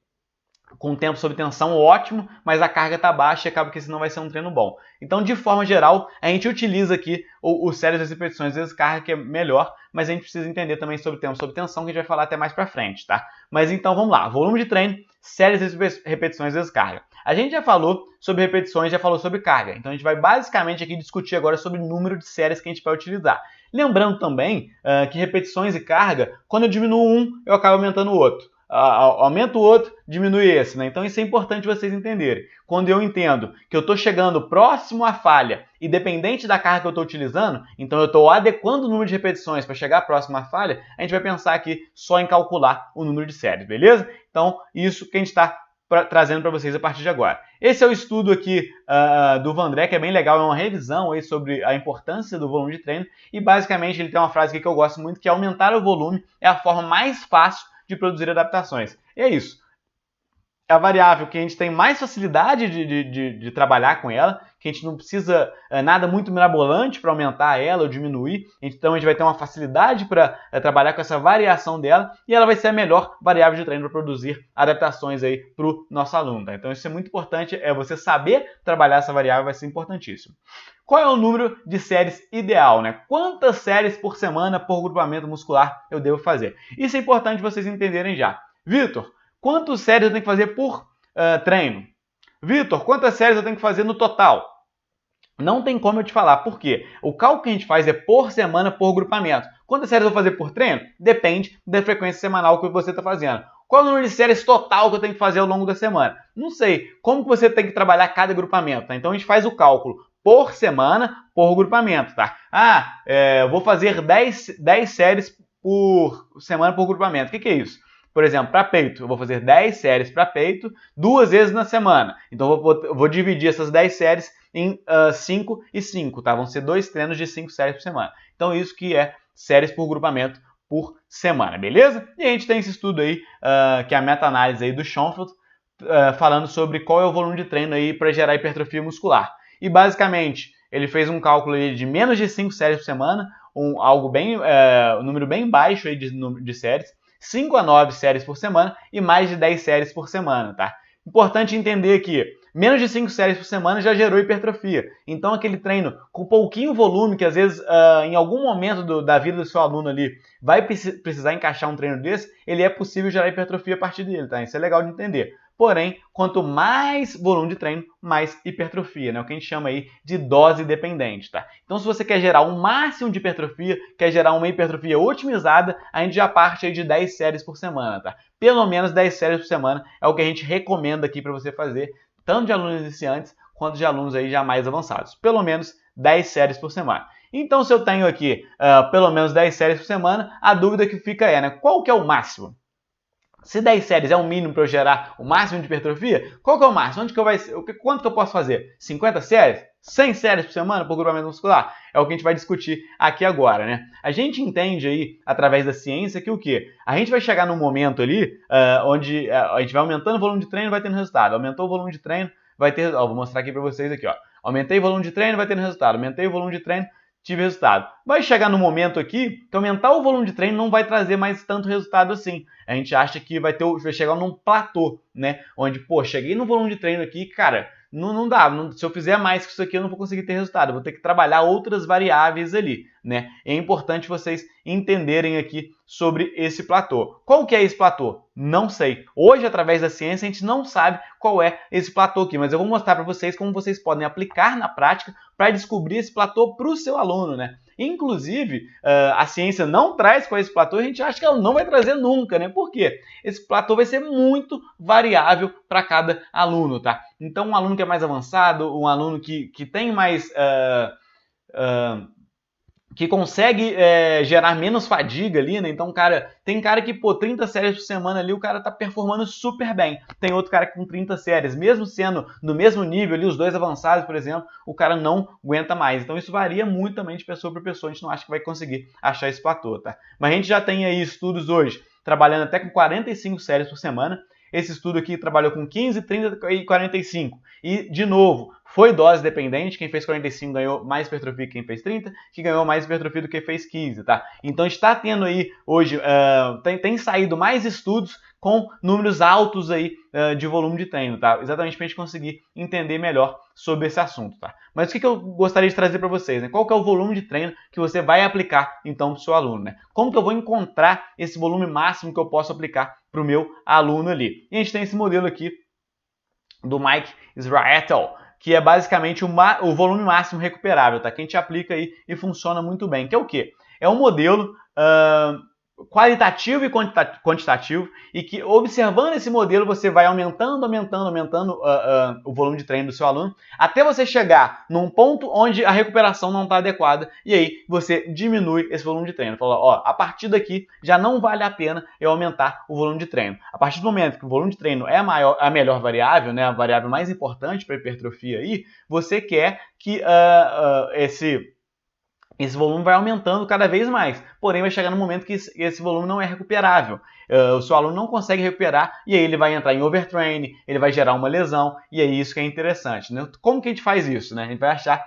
com o tempo sob tensão ótimo, mas a carga está baixa e acaba que esse não vai ser um treino bom. Então, de forma geral, a gente utiliza aqui o séries das repetições vezes carga, que é melhor, mas a gente precisa entender também sobre tempo sob tensão, que a gente vai falar até mais para frente, tá? Mas então, vamos lá. Volume de treino, séries das repetições vezes carga. A gente já falou sobre repetições, já falou sobre carga. Então, a gente vai basicamente aqui discutir agora sobre o número de séries que a gente vai utilizar. Lembrando também que repetições e carga, quando eu diminuo um, eu acabo aumentando o outro. Aumenta o outro, diminui esse, né? Então isso é importante vocês entenderem. Quando eu entendo que eu estou chegando próximo à falha, independente da carga que eu estou utilizando, então eu estou adequando o número de repetições para chegar próximo à falha, a gente vai pensar aqui só em calcular o número de séries, beleza? Então isso que a gente está trazendo para vocês a partir de agora. Esse é o estudo aqui do Vandré, que é bem legal, é uma revisão aí sobre a importância do volume de treino, e basicamente ele tem uma frase aqui que eu gosto muito, que é aumentar o volume é a forma mais fácil de produzir adaptações. E é isso. É a variável que a gente tem mais facilidade de trabalhar com ela, que a gente não precisa nada muito mirabolante para aumentar ela ou diminuir, então a gente vai ter uma facilidade para trabalhar com essa variação dela, e ela vai ser a melhor variável de treino para produzir adaptações aí para o nosso aluno. Tá? Então isso é muito importante, você saber trabalhar essa variável vai ser importantíssimo. Qual é o número de séries ideal, né? Quantas séries por semana por grupamento muscular eu devo fazer? Isso é importante vocês entenderem já. Vitor, quantas séries eu tenho que fazer por treino? Vitor, quantas séries eu tenho que fazer no total? Não tem como eu te falar, por quê? O cálculo que a gente faz é por semana, por grupamento. Quantas séries eu vou fazer por treino? Depende da frequência semanal que você está fazendo. Qual é o número de séries total que eu tenho que fazer ao longo da semana? Não sei. Como que você tem que trabalhar cada grupamento? Tá? Então a gente faz o cálculo por semana, por grupamento, tá? Eu vou fazer 10 séries por semana por grupamento. O que é isso? Por exemplo, para peito, eu vou fazer 10 séries para peito 2 vezes na semana. Então eu vou dividir essas 10 séries em 5 e 5, tá? Vão ser 2 treinos de 5 séries por semana. Então isso que é séries por grupamento por semana, beleza? E a gente tem esse estudo aí, que é a meta-análise aí do Schoenfeld, falando sobre qual é o volume de treino aí para gerar hipertrofia muscular. E basicamente, ele fez um cálculo aí de menos de 5 séries por semana, um número bem baixo aí de séries, 5 a 9 séries por semana e mais de 10 séries por semana, tá? Importante entender que menos de 5 séries por semana já gerou hipertrofia. Então aquele treino com pouquinho volume, que às vezes em algum momento da vida do seu aluno ali vai precisar encaixar um treino desse, ele é possível gerar hipertrofia a partir dele, tá? Isso é legal de entender. Porém, quanto mais volume de treino, mais hipertrofia, né? O que a gente chama aí de dose dependente, tá? Então, se você quer gerar um máximo de hipertrofia, quer gerar uma hipertrofia otimizada, a gente já parte aí de 10 séries por semana, tá? Pelo menos 10 séries por semana é o que a gente recomenda aqui para você fazer, tanto de alunos iniciantes quanto de alunos aí já mais avançados. Pelo menos 10 séries por semana. Então, se eu tenho aqui pelo menos 10 séries por semana, a dúvida que fica é, né? Qual que é o máximo? Se 10 séries é o mínimo para eu gerar o máximo de hipertrofia, qual que é o máximo? Quanto que eu posso fazer? 50 séries? 100 séries por semana por grupamento muscular? É o que a gente vai discutir aqui agora, né? A gente entende aí, através da ciência, que o quê? A gente vai chegar num momento ali onde a gente vai aumentando o volume de treino e vai tendo resultado. Aumentou o volume de treino, vai ter... vou mostrar aqui para vocês aqui, ó. Aumentei o volume de treino, vai tendo resultado. Aumentei o volume de treino, tive resultado. Vai chegar no momento aqui que aumentar o volume de treino não vai trazer mais tanto resultado assim. A gente acha que vai chegar num platô, né? Onde, cheguei no volume de treino aqui, cara, não dá. Se eu fizer mais que isso aqui, eu não vou conseguir ter resultado. Eu vou ter que trabalhar outras variáveis ali, né? É importante vocês entenderem aqui sobre esse platô. Qual que é esse platô? Não sei. Hoje, através da ciência, a gente não sabe qual é esse platô aqui, mas eu vou mostrar para vocês como vocês podem aplicar na prática para descobrir esse platô para o seu aluno, né? Inclusive, a ciência não traz qual é esse platô, a gente acha que ela não vai trazer nunca, né? Por quê? Esse platô vai ser muito variável para cada aluno, tá? Então, um aluno que é mais avançado, um aluno que tem mais... que consegue gerar menos fadiga ali, né? Então, tem cara que, 30 séries por semana ali, o cara tá performando super bem. Tem outro cara que com 30 séries, mesmo sendo no mesmo nível ali, os dois avançados, por exemplo, o cara não aguenta mais. Então, isso varia muito também de pessoa para pessoa, a gente não acha que vai conseguir achar esse platô, tá? Mas a gente já tem aí estudos hoje, trabalhando até com 45 séries por semana. Esse estudo aqui trabalhou com 15, 30 e 45. E, de novo, foi dose dependente. Quem fez 45 ganhou mais hipertrofia que quem fez 30, que ganhou mais hipertrofia do que fez 15, tá? Então, está tendo aí, hoje, tem saído mais estudos com números altos aí de volume de treino, tá? Exatamente para a gente conseguir entender melhor sobre esse assunto, tá? Mas o que eu gostaria de trazer para vocês, né? Qual que é o volume de treino que você vai aplicar, então, para o seu aluno, né? Como que eu vou encontrar esse volume máximo que eu posso aplicar para o meu aluno ali? E a gente tem esse modelo aqui do Mike Israetel, que é basicamente o volume máximo recuperável, tá? Que a gente aplica aí e funciona muito bem. Que é o quê? É um modelo qualitativo e quantitativo, e que, observando esse modelo, você vai aumentando o volume de treino do seu aluno, até você chegar num ponto onde a recuperação não está adequada, e aí você diminui esse volume de treino. Fala, ó, a partir daqui já não vale a pena eu aumentar o volume de treino. A partir do momento que o volume de treino é a melhor variável, né, a variável mais importante para a hipertrofia aí, você quer que esse volume vai aumentando cada vez mais, porém vai chegar no momento que esse volume não é recuperável. O seu aluno não consegue recuperar e aí ele vai entrar em overtraining, ele vai gerar uma lesão, e é isso que é interessante, né? Como que a gente faz isso, né? A gente vai achar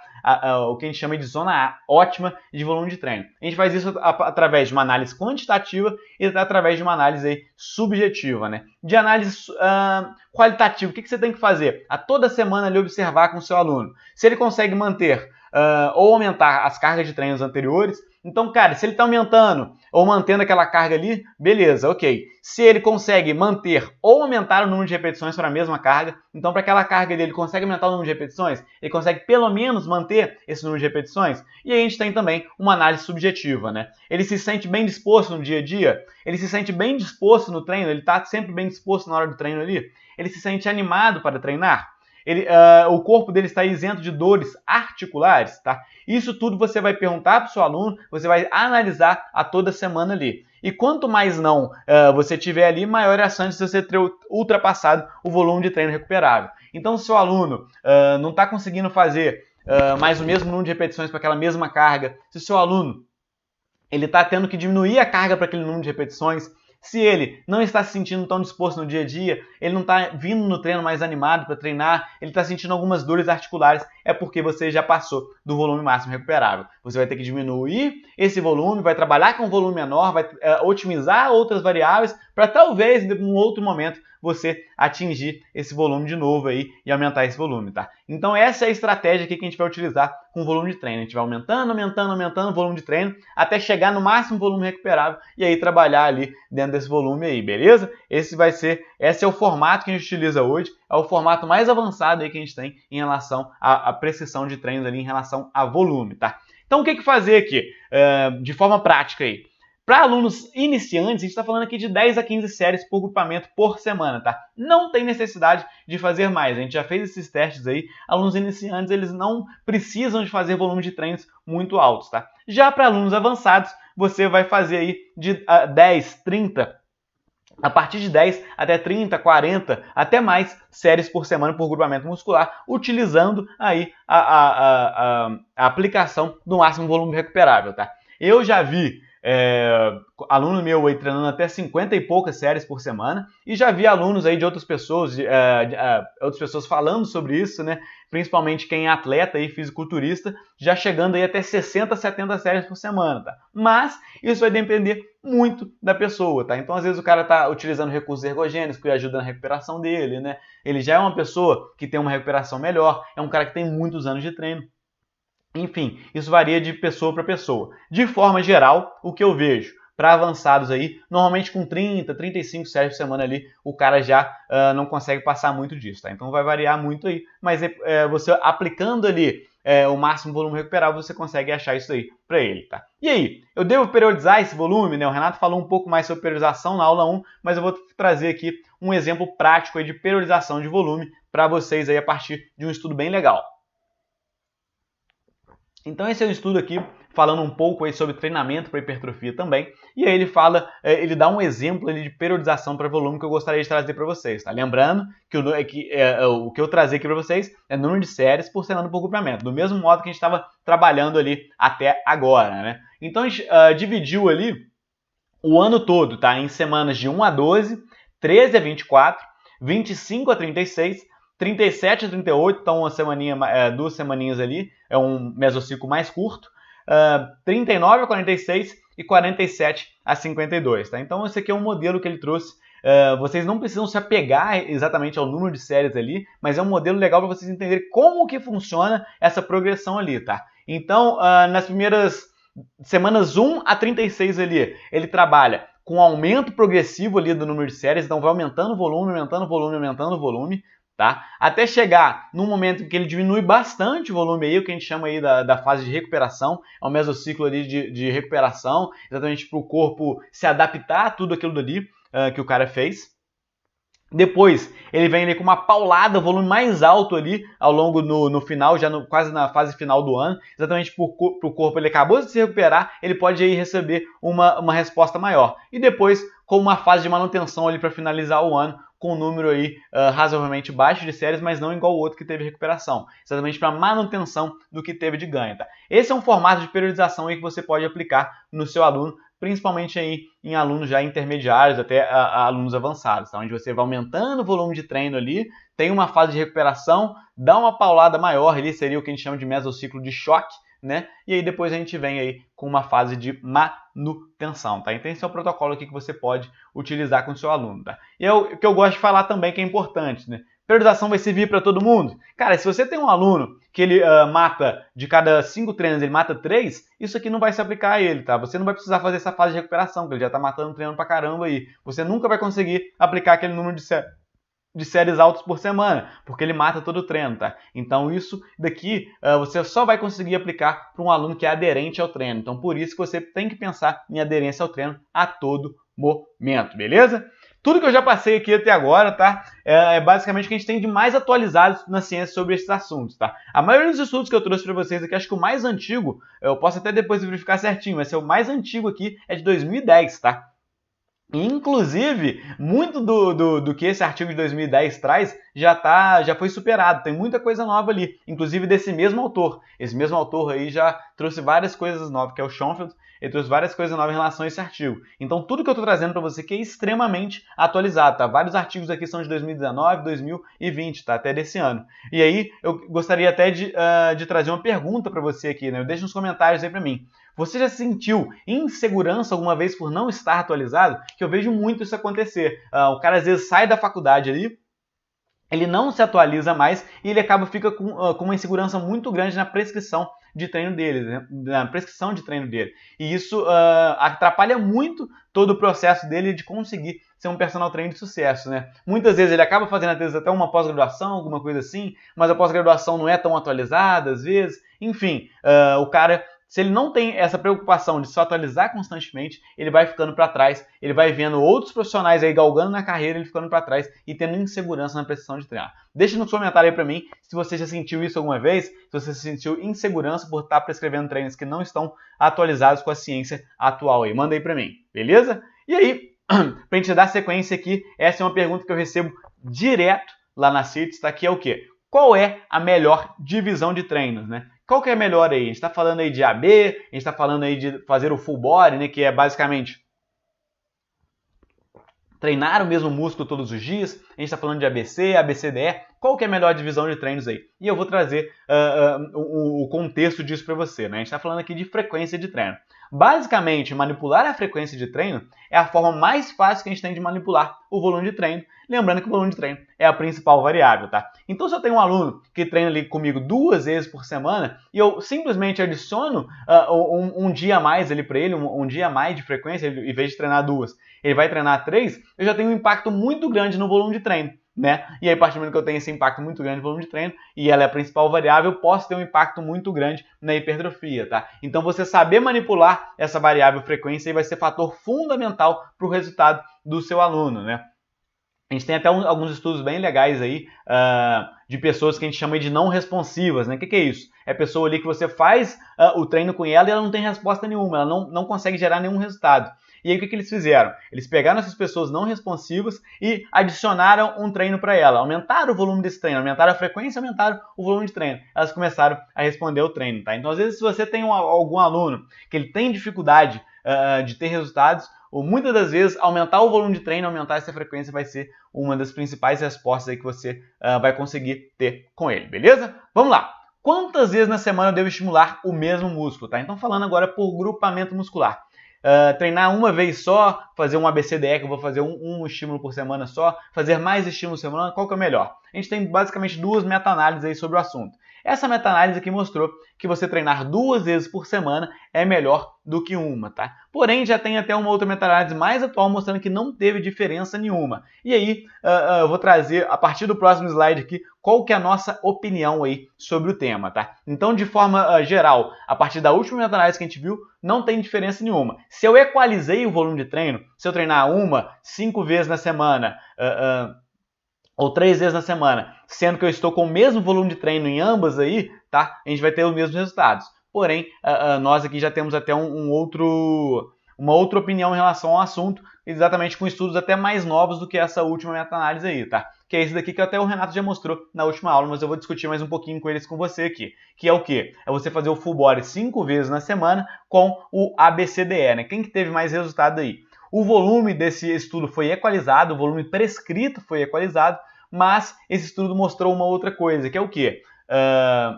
o que a gente chama de zona ótima de volume de treino. A gente faz isso através de uma análise quantitativa e através de uma análise aí subjetiva, né? De análise qualitativa, o que você tem que fazer? A toda semana ali observar com o seu aluno. Se ele consegue manter ou aumentar as cargas de treinos anteriores. Então, cara, se ele está aumentando ou mantendo aquela carga ali, beleza, ok. Se ele consegue manter ou aumentar o número de repetições para a mesma carga, então para aquela carga dele, ele consegue aumentar o número de repetições, ele consegue pelo menos manter esse número de repetições, e aí a gente tem também uma análise subjetiva, né? Ele se sente bem disposto no dia a dia, ele se sente bem disposto no treino, ele está sempre bem disposto na hora do treino ali, ele se sente animado para treinar. O corpo dele está isento de dores articulares, tá? Isso tudo você vai perguntar para o seu aluno, você vai analisar a toda semana ali. E quanto mais não você tiver ali, maior é a chance de você ter ultrapassado o volume de treino recuperável. Então, se o seu aluno não está conseguindo fazer mais o mesmo número de repetições para aquela mesma carga, se o seu aluno ele está tendo que diminuir a carga para aquele número de repetições, se ele não está se sentindo tão disposto no dia a dia, ele não está vindo no treino mais animado para treinar, ele está sentindo algumas dores articulares, é porque você já passou do volume máximo recuperável. Você vai ter que diminuir esse volume, vai trabalhar com um volume menor, vai otimizar outras variáveis para talvez, em um outro momento, você atingir esse volume de novo aí e aumentar esse volume, tá? Então essa é a estratégia aqui que a gente vai utilizar com o volume de treino. A gente vai aumentando o volume de treino até chegar no máximo volume recuperável e aí trabalhar ali dentro desse volume aí, beleza? Esse é o formato que a gente utiliza hoje, é o formato mais avançado aí que a gente tem em relação à precisão de treinos ali, em relação a volume, tá? Então o que fazer aqui de forma prática aí? Para alunos iniciantes, a gente está falando aqui de 10 a 15 séries por grupamento por semana, tá? Não tem necessidade de fazer mais. A gente já fez esses testes aí. Alunos iniciantes, eles não precisam de fazer volume de treinos muito altos, tá? Já para alunos avançados, você vai fazer aí de 10, 30, a partir de 10 até 30, 40, até mais séries por semana por grupamento muscular, utilizando aí a aplicação do máximo volume recuperável, tá? Eu já vi aluno meu aí treinando até 50 e poucas séries por semana, e já vi alunos aí de outras pessoas, outras pessoas falando sobre isso, né? principalmente quem é atleta e fisiculturista, já chegando aí até 60, 70 séries por semana, tá? Mas isso vai depender muito da pessoa, tá? Então, às vezes o cara tá utilizando recursos ergogênicos que ajudam na recuperação dele, né? Ele já é uma pessoa que tem uma recuperação melhor, é um cara que tem muitos anos de treino. Enfim, isso varia de pessoa para pessoa. De forma geral, o que eu vejo para avançados aí, normalmente com 30, 35 séries por semana ali, o cara já não consegue passar muito disso, tá? Então vai variar muito aí, mas você aplicando ali o máximo volume recuperável, você consegue achar isso aí para ele, tá? E aí, eu devo periodizar esse volume, né? O Renato falou um pouco mais sobre periodização na aula 1, mas eu vou trazer aqui um exemplo prático aí de periodização de volume para vocês aí a partir de um estudo bem legal. Então esse é um estudo aqui falando um pouco aí sobre treinamento para hipertrofia também, e aí ele dá um exemplo ali de periodização para volume que eu gostaria de trazer para vocês, tá? Lembrando que o que eu trazer aqui para vocês é número de séries por semana por grupamento, do mesmo modo que a gente estava trabalhando ali até agora, né? Então a gente dividiu ali o ano todo, tá? Em semanas de 1 a 12, 13 a 24, 25 a 36, 37 a 38, então uma semaninha, 2 semaninhas ali, é um mesociclo mais curto, 39 a 46 e 47 a 52, tá? Então esse aqui é um modelo que ele trouxe. Vocês não precisam se apegar exatamente ao número de séries ali, mas é um modelo legal para vocês entenderem como que funciona essa progressão ali, tá? Então, nas primeiras semanas 1 a 36 ali, ele trabalha com aumento progressivo ali do número de séries, então vai aumentando o volume, aumentando o volume, aumentando o volume, tá? Até chegar num momento em que ele diminui bastante o volume aí, o que a gente chama aí da fase de recuperação, é um mesociclo ali de recuperação, exatamente para o corpo se adaptar a tudo aquilo dali que o cara fez. Depois, ele vem ali com uma paulada, volume mais alto ali, ao longo no final, quase na fase final do ano, exatamente para o corpo, ele acabou de se recuperar, ele pode aí receber uma resposta maior. E depois, com uma fase de manutenção ali para finalizar o ano, com um número aí razoavelmente baixo de séries, mas não igual o outro que teve recuperação, exatamente para manutenção do que teve de ganho, tá? Esse é um formato de periodização aí que você pode aplicar no seu aluno, principalmente aí em alunos já intermediários até alunos avançados, tá? Onde você vai aumentando o volume de treino ali, tem uma fase de recuperação, dá uma paulada maior ali, seria o que a gente chama de mesociclo de choque, né? E aí depois a gente vem aí com uma fase de manutenção, tá? Então esse é o protocolo aqui que você pode utilizar com o seu aluno, tá? E o que eu gosto de falar também que é importante, né? Periodização vai servir para todo mundo? Cara, se você tem um aluno que ele mata, de cada 5 treinos, ele mata 3, isso aqui não vai se aplicar a ele, tá? Você não vai precisar fazer essa fase de recuperação, porque ele já tá matando treino pra caramba aí. Você nunca vai conseguir aplicar aquele número de séries altas por semana, porque ele mata todo o treino, tá? Então isso daqui você só vai conseguir aplicar para um aluno que é aderente ao treino. Então por isso que você tem que pensar em aderência ao treino a todo momento, beleza? Tudo que eu já passei aqui até agora, tá? É basicamente o que a gente tem de mais atualizado na ciência sobre esses assuntos, tá? A maioria dos estudos que eu trouxe para vocês aqui, acho que o mais antigo, eu posso até depois verificar certinho, mas o mais antigo aqui é de 2010, tá? Inclusive, muito do que esse artigo de 2010 traz já foi superado, tem muita coisa nova ali, inclusive desse mesmo autor. Esse mesmo autor aí já trouxe várias coisas novas, que é o Schoenfeld, ele trouxe várias coisas novas em relação a esse artigo. Então tudo que eu estou trazendo para você aqui é extremamente atualizado, tá? Vários artigos aqui são de 2019, 2020, tá? Até desse ano. E aí eu gostaria até de trazer uma pergunta para você aqui, né? Deixa nos comentários aí para mim. Você já sentiu insegurança alguma vez por não estar atualizado? Que eu vejo muito isso acontecer. O cara às vezes sai da faculdade ali, ele não se atualiza mais e ele fica com uma insegurança muito grande na prescrição de treino dele, né? Na prescrição de treino dele. E isso atrapalha muito todo o processo dele de conseguir ser um personal trainer de sucesso, né? Muitas vezes ele acaba fazendo às vezes até uma pós-graduação, alguma coisa assim, mas a pós-graduação não é tão atualizada às vezes. Enfim, o cara, se ele não tem essa preocupação de se atualizar constantemente, ele vai ficando para trás, ele vai vendo outros profissionais aí galgando na carreira, ele ficando para trás e tendo insegurança na precisão de treinar. Deixa no comentário aí para mim se você já sentiu isso alguma vez, se você sentiu insegurança por estar prescrevendo treinos que não estão atualizados com a ciência atual aí. Manda aí para mim, beleza? E aí, pra gente dar sequência aqui, essa é uma pergunta que eu recebo direto lá na CITES, tá? Que é o quê? Qual é a melhor divisão de treinos, né? Qual que é melhor aí? A gente está falando aí de AB, a gente está falando aí de fazer o full body, né? Que é basicamente treinar o mesmo músculo todos os dias. a gente está falando de ABC, ABCDE, qual que é a melhor divisão de treinos aí? E eu vou trazer o contexto disso para você, né? A gente está falando aqui de frequência de treino. Basicamente, manipular a frequência de treino é a forma mais fácil que a gente tem de manipular o volume de treino. Lembrando que o volume de treino é a principal variável, tá? Então, se eu tenho um aluno que treina ali comigo 2 vezes por semana e eu simplesmente adiciono um dia a mais ali para ele, um dia a mais de frequência, em vez de treinar 2, ele vai treinar 3, eu já tenho um impacto muito grande no volume de treino, né? E aí, a partir do momento que eu tenho esse impacto muito grande no volume de treino, e ela é a principal variável, eu posso ter um impacto muito grande na hipertrofia, tá? Então, você saber manipular essa variável frequência aí vai ser fator fundamental para o resultado do seu aluno, né? A gente tem até alguns estudos bem legais aí de pessoas que a gente chama de não responsivas, né? O que é isso? É a pessoa ali que você faz o treino com ela e ela não tem resposta nenhuma, ela não consegue gerar nenhum resultado. E aí o que eles fizeram? Eles pegaram essas pessoas não responsivas e adicionaram um treino para ela, aumentaram o volume desse treino, aumentaram a frequência, aumentaram o volume de treino. Elas começaram a responder o treino, tá? Então às vezes se você tem algum aluno que ele tem dificuldade de ter resultados, ou muitas das vezes aumentar o volume de treino, aumentar essa frequência vai ser uma das principais respostas aí que você vai conseguir ter com ele, beleza? Vamos lá! Quantas vezes na semana eu devo estimular o mesmo músculo, tá? Então falando agora por grupamento muscular. Treinar uma vez só, fazer um ABCDE, que eu vou fazer um estímulo por semana só, fazer mais estímulos por semana, qual que é o melhor? A gente tem basicamente 2 meta-análises aí sobre o assunto. Essa meta-análise aqui mostrou que você treinar 2 vezes por semana é melhor do que uma, tá? Porém, já tem até uma outra meta-análise mais atual mostrando que não teve diferença nenhuma. E aí, eu vou trazer, a partir do próximo slide aqui, qual que é a nossa opinião aí sobre o tema, tá? Então, de forma geral, a partir da última meta-análise que a gente viu, não tem diferença nenhuma. Se eu equalizei o volume de treino, se eu treinar 5 vezes na semana, ou 3 vezes na semana, sendo que eu estou com o mesmo volume de treino em ambas aí, tá? A gente vai ter os mesmos resultados. Porém, nós aqui já temos até uma outra opinião em relação ao assunto, exatamente com estudos até mais novos do que essa última meta-análise aí, tá? Que é esse daqui que até o Renato já mostrou na última aula, mas eu vou discutir mais um pouquinho com eles com você aqui. Que é o quê? É você fazer o full body 5 vezes na semana com o ABCDE, né? Quem que teve mais resultado aí? O volume desse estudo foi equalizado, o volume prescrito foi equalizado, mas esse estudo mostrou uma outra coisa, que é o quê?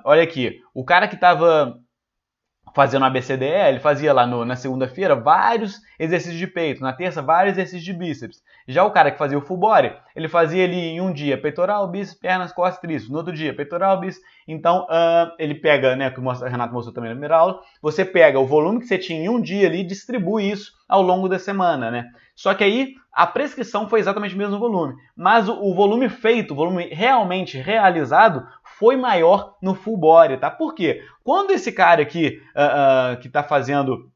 Olha aqui, o cara que estava fazendo ABCDE, ele fazia lá na segunda-feira vários exercícios de peito, na terça vários exercícios de bíceps. Já o cara que fazia o full body, ele fazia ali em um dia peitoral, bíceps, pernas, costas, tríceps, no outro dia peitoral, bíceps. Então ele pega, né, que o Renato mostrou também na primeira aula, você pega o volume que você tinha em um dia ali e distribui isso ao longo da semana, né? Só que aí a prescrição foi exatamente o mesmo volume, mas o volume feito, o volume realmente realizado foi maior no full body, tá? Por quê? Quando esse cara aqui que está fazendo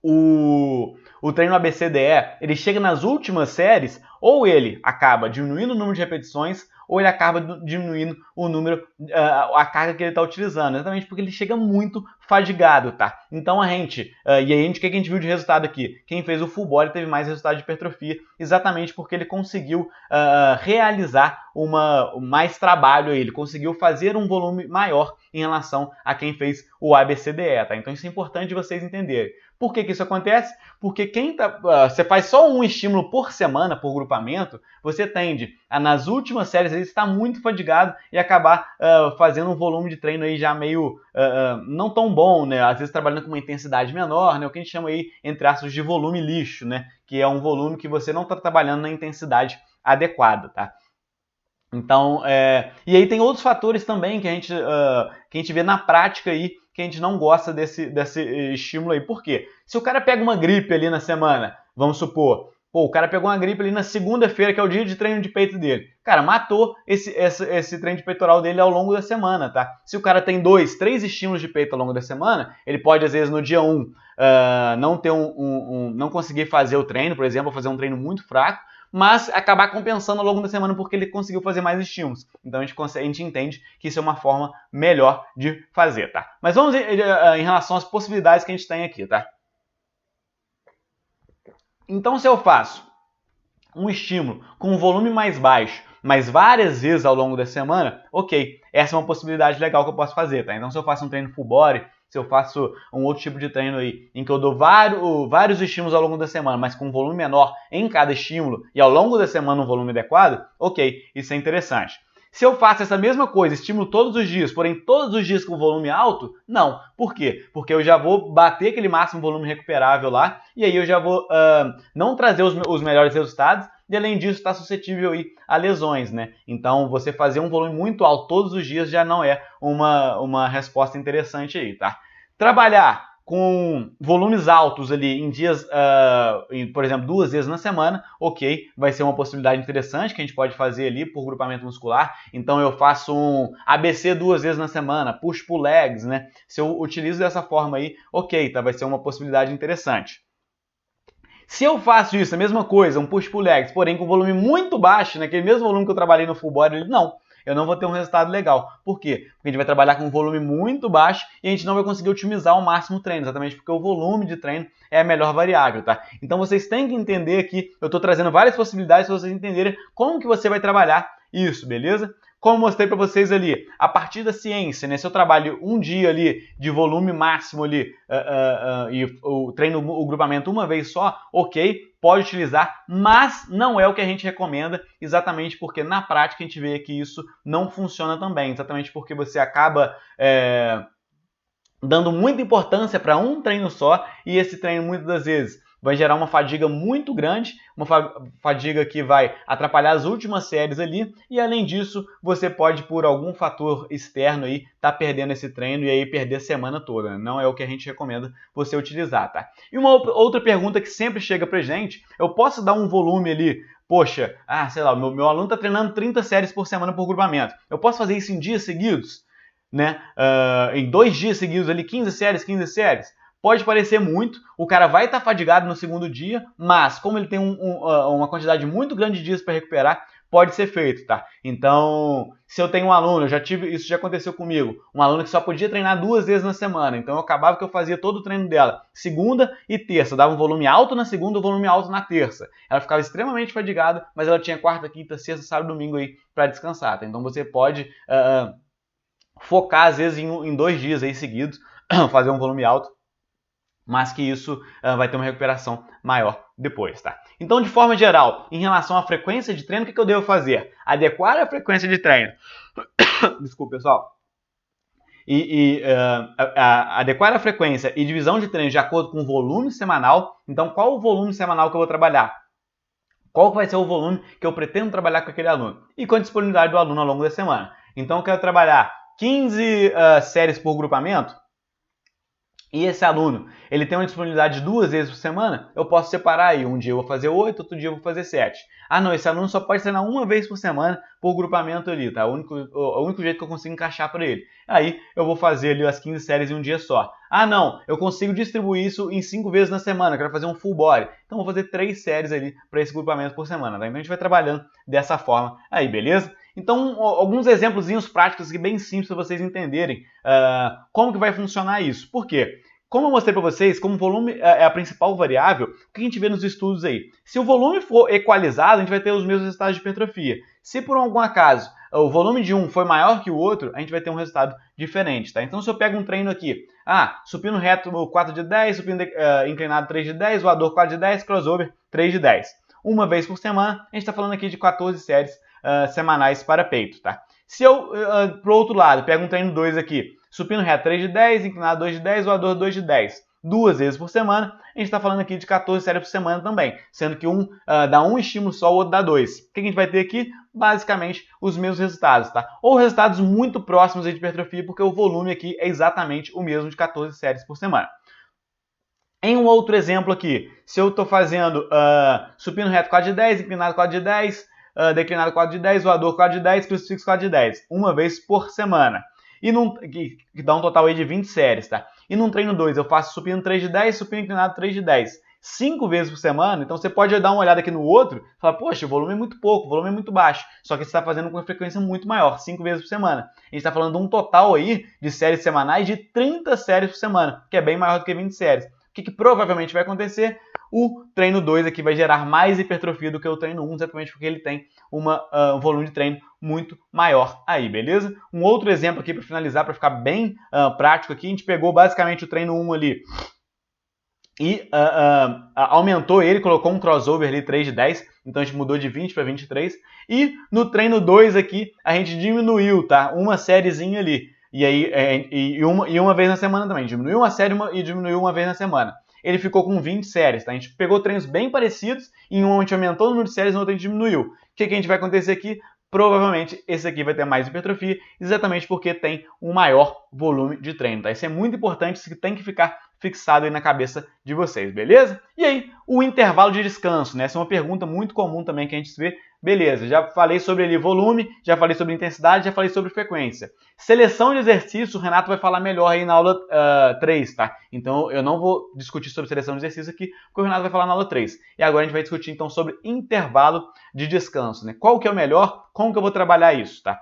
o treino ABCDE, ele chega nas últimas séries, ou ele acaba diminuindo o número de repetições, ou ele acaba diminuindo o número, a carga que ele está utilizando, exatamente porque ele chega muito fadigado, tá? Então a gente, e aí o que a gente viu de resultado aqui? Quem fez o full body teve mais resultado de hipertrofia, exatamente porque ele conseguiu realizar mais trabalho aí, ele conseguiu fazer um volume maior em relação a quem fez o ABCDE, tá? Então isso é importante de vocês entenderem. Por que isso acontece? Porque você faz só um estímulo por semana, por grupamento, você tende a, nas últimas séries, estar muito fadigado e acabar fazendo um volume de treino aí já meio não tão bom, né? Às vezes trabalhando com uma intensidade menor, né? O que a gente chama aí, entre aspas, de volume lixo, né? Que é um volume que você não está trabalhando na intensidade adequada, tá? Então, e aí tem outros fatores também que a gente vê na prática aí, que a gente não gosta desse estímulo aí. Por quê? Se o cara pega uma gripe ali na semana, vamos supor, o cara pegou uma gripe ali na segunda-feira, que é o dia de treino de peito dele. Cara, matou esse treino de peitoral dele ao longo da semana, tá? Se o cara tem 2, 3 estímulos de peito ao longo da semana, ele pode, às vezes, no dia 1, não ter não conseguir fazer o treino, por exemplo, fazer um treino muito fraco, mas acabar compensando ao longo da semana porque ele conseguiu fazer mais estímulos. Então a gente entende que isso é uma forma melhor de fazer, tá? Mas vamos em relação às possibilidades que a gente tem aqui, tá? Então se eu faço um estímulo com um volume mais baixo, mas várias vezes ao longo da semana, ok, essa é uma possibilidade legal que eu posso fazer, tá? Então se eu faço um treino full body, se eu faço um outro tipo de treino aí, em que eu dou vários estímulos ao longo da semana, mas com um volume menor em cada estímulo, e ao longo da semana um volume adequado, ok, isso é interessante. Se eu faço essa mesma coisa, estímulo todos os dias, porém todos os dias com volume alto, não. Por quê? Porque eu já vou bater aquele máximo volume recuperável lá, e aí eu já vou não trazer os melhores resultados, e além disso está suscetível aí a lesões, né? Então você fazer um volume muito alto todos os dias já não é uma resposta interessante aí, tá? Trabalhar com volumes altos ali em dias, por exemplo, 2 vezes na semana, ok, vai ser uma possibilidade interessante que a gente pode fazer ali por grupamento muscular. Então eu faço um ABC 2 vezes na semana, push-pull legs, né? Se eu utilizo dessa forma aí, ok, tá? Vai ser uma possibilidade interessante. Se eu faço isso, a mesma coisa, um push-pull legs, porém com volume muito baixo, naquele mesmo volume que eu trabalhei no full body, não. Eu não vou ter um resultado legal. Por quê? Porque a gente vai trabalhar com um volume muito baixo e a gente não vai conseguir otimizar ao máximo o treino, exatamente porque o volume de treino é a melhor variável, tá? Então vocês têm que entender que eu estou trazendo várias possibilidades para vocês entenderem como que você vai trabalhar isso, beleza? Como eu mostrei para vocês ali, a partir da ciência, né? Se eu trabalho um dia ali de volume máximo ali e o treino, o grupamento uma vez só, ok, pode utilizar, mas não é o que a gente recomenda, exatamente porque na prática a gente vê que isso não funciona também, exatamente porque você acaba dando muita importância para um treino só e esse treino muitas das vezes vai gerar uma fadiga muito grande, uma fadiga que vai atrapalhar as últimas séries ali, e além disso, você pode, por algum fator externo aí, tá perdendo esse treino e aí perder a semana toda. Não é o que a gente recomenda você utilizar, tá? E uma outra pergunta que sempre chega pra gente, eu posso dar um volume ali, poxa, sei lá, meu aluno tá treinando 30 séries por semana por grupamento. Eu posso fazer isso em dias seguidos? Né? Em 2 dias seguidos ali, 15 séries? Pode parecer muito, o cara vai estar fadigado no segundo dia, mas como ele tem uma quantidade muito grande de dias para recuperar, pode ser feito, tá? Então, se eu tenho um aluno, isso já aconteceu comigo, um aluno que só podia treinar 2 vezes na semana, então eu acabava que eu fazia todo o treino dela, segunda e terça, dava um volume alto na segunda, um volume alto na terça. Ela ficava extremamente fadigada, mas ela tinha quarta, quinta, sexta, sábado, domingo aí para descansar, tá? Então você pode focar às vezes em 2 dias aí seguidos, fazer um volume alto, mas que isso vai ter uma recuperação maior depois, tá? Então, de forma geral, em relação à frequência de treino, o que eu devo fazer? Adequar a frequência de treino. Desculpa, pessoal. Adequar a frequência e divisão de treino de acordo com o volume semanal. Então, qual o volume semanal que eu vou trabalhar? Qual vai ser o volume que eu pretendo trabalhar com aquele aluno? E com a disponibilidade do aluno ao longo da semana. Então, eu quero trabalhar 15 séries por grupamento, e esse aluno, ele tem uma disponibilidade de 2 vezes por semana, eu posso separar aí. Um dia eu vou fazer 8, outro dia eu vou fazer 7. Não, esse aluno só pode treinar 1 vez por semana por grupamento ali, tá? O único jeito que eu consigo encaixar para ele. Aí eu vou fazer ali as 15 séries em um dia só. Não, eu consigo distribuir isso em 5 vezes na semana, eu quero fazer um full body. Então eu vou fazer 3 séries ali para esse grupamento por semana, tá? Então a gente vai trabalhando dessa forma aí, beleza? Então, alguns exemplozinhos práticos aqui bem simples para vocês entenderem como que vai funcionar isso. Por quê? Como eu mostrei para vocês, como o volume é a principal variável, o que a gente vê nos estudos aí? Se o volume for equalizado, a gente vai ter os mesmos resultados de hipertrofia. Se por algum acaso o volume de um for maior que o outro, a gente vai ter um resultado diferente, tá? Então, se eu pego um treino aqui, supino reto 4 de 10, supino inclinado 3 de 10, voador 4 de 10, crossover 3 de 10. Uma vez por semana, a gente está falando aqui de 14 séries semanais para peito, tá? Se eu, pro outro lado, pego um treino 2 aqui, supino reto 3 de 10, inclinado 2 de 10, voador 2 de 10, 2 vezes por semana, a gente está falando aqui de 14 séries por semana também, sendo que um dá um estímulo só, o outro dá 2. O que a gente vai ter aqui? Basicamente os mesmos resultados, tá? Ou resultados muito próximos de hipertrofia, porque o volume aqui é exatamente o mesmo de 14 séries por semana. Em um outro exemplo aqui, se eu estou fazendo supino reto 4 de 10, inclinado 4 de 10, declinado 4 de 10, voador 4 de 10, crucifixo 4 de 10, uma vez por semana. Que dá um total aí de 20 séries, tá? E num treino 2 eu faço supino 3 de 10, supino inclinado 3 de 10. 5 vezes por semana, então você pode dar uma olhada aqui no outro e falar, poxa, o volume é muito pouco, o volume é muito baixo. Só que você está fazendo com uma frequência muito maior, 5 vezes por semana. A gente está falando de um total aí de séries semanais de 30 séries por semana, que é bem maior do que 20 séries. O que provavelmente vai acontecer? o treino 2 aqui vai gerar mais hipertrofia do que o treino 1, exatamente porque ele tem um volume de treino muito maior aí, beleza? Um outro exemplo aqui para finalizar, para ficar bem prático aqui, a gente pegou basicamente o treino 1 ali e aumentou ele, colocou um crossover ali 3 de 10, então a gente mudou de 20 para 23, e no treino 2 aqui a gente diminuiu, tá? Uma sériezinha ali, e aí uma vez na semana também, diminuiu uma série e diminuiu uma vez na semana. Ele ficou com 20 séries, tá? A gente pegou treinos bem parecidos, em um a gente aumentou o número de séries, no outro a gente diminuiu. O que a gente vai acontecer aqui? Provavelmente esse aqui vai ter mais hipertrofia, exatamente porque tem um maior volume de treino, tá? Isso é muito importante, isso tem que ficar fixado aí na cabeça de vocês, beleza? E aí, o intervalo de descanso, né? Essa é uma pergunta muito comum também que a gente vê. Beleza, já falei sobre ali volume, já falei sobre intensidade, já falei sobre frequência. Seleção de exercício, o Renato vai falar melhor aí na aula 3, tá? Então eu não vou discutir sobre seleção de exercício aqui, porque o Renato vai falar na aula 3. E agora a gente vai discutir então sobre intervalo de descanso, né? Qual que é o melhor? Como que eu vou trabalhar isso, tá?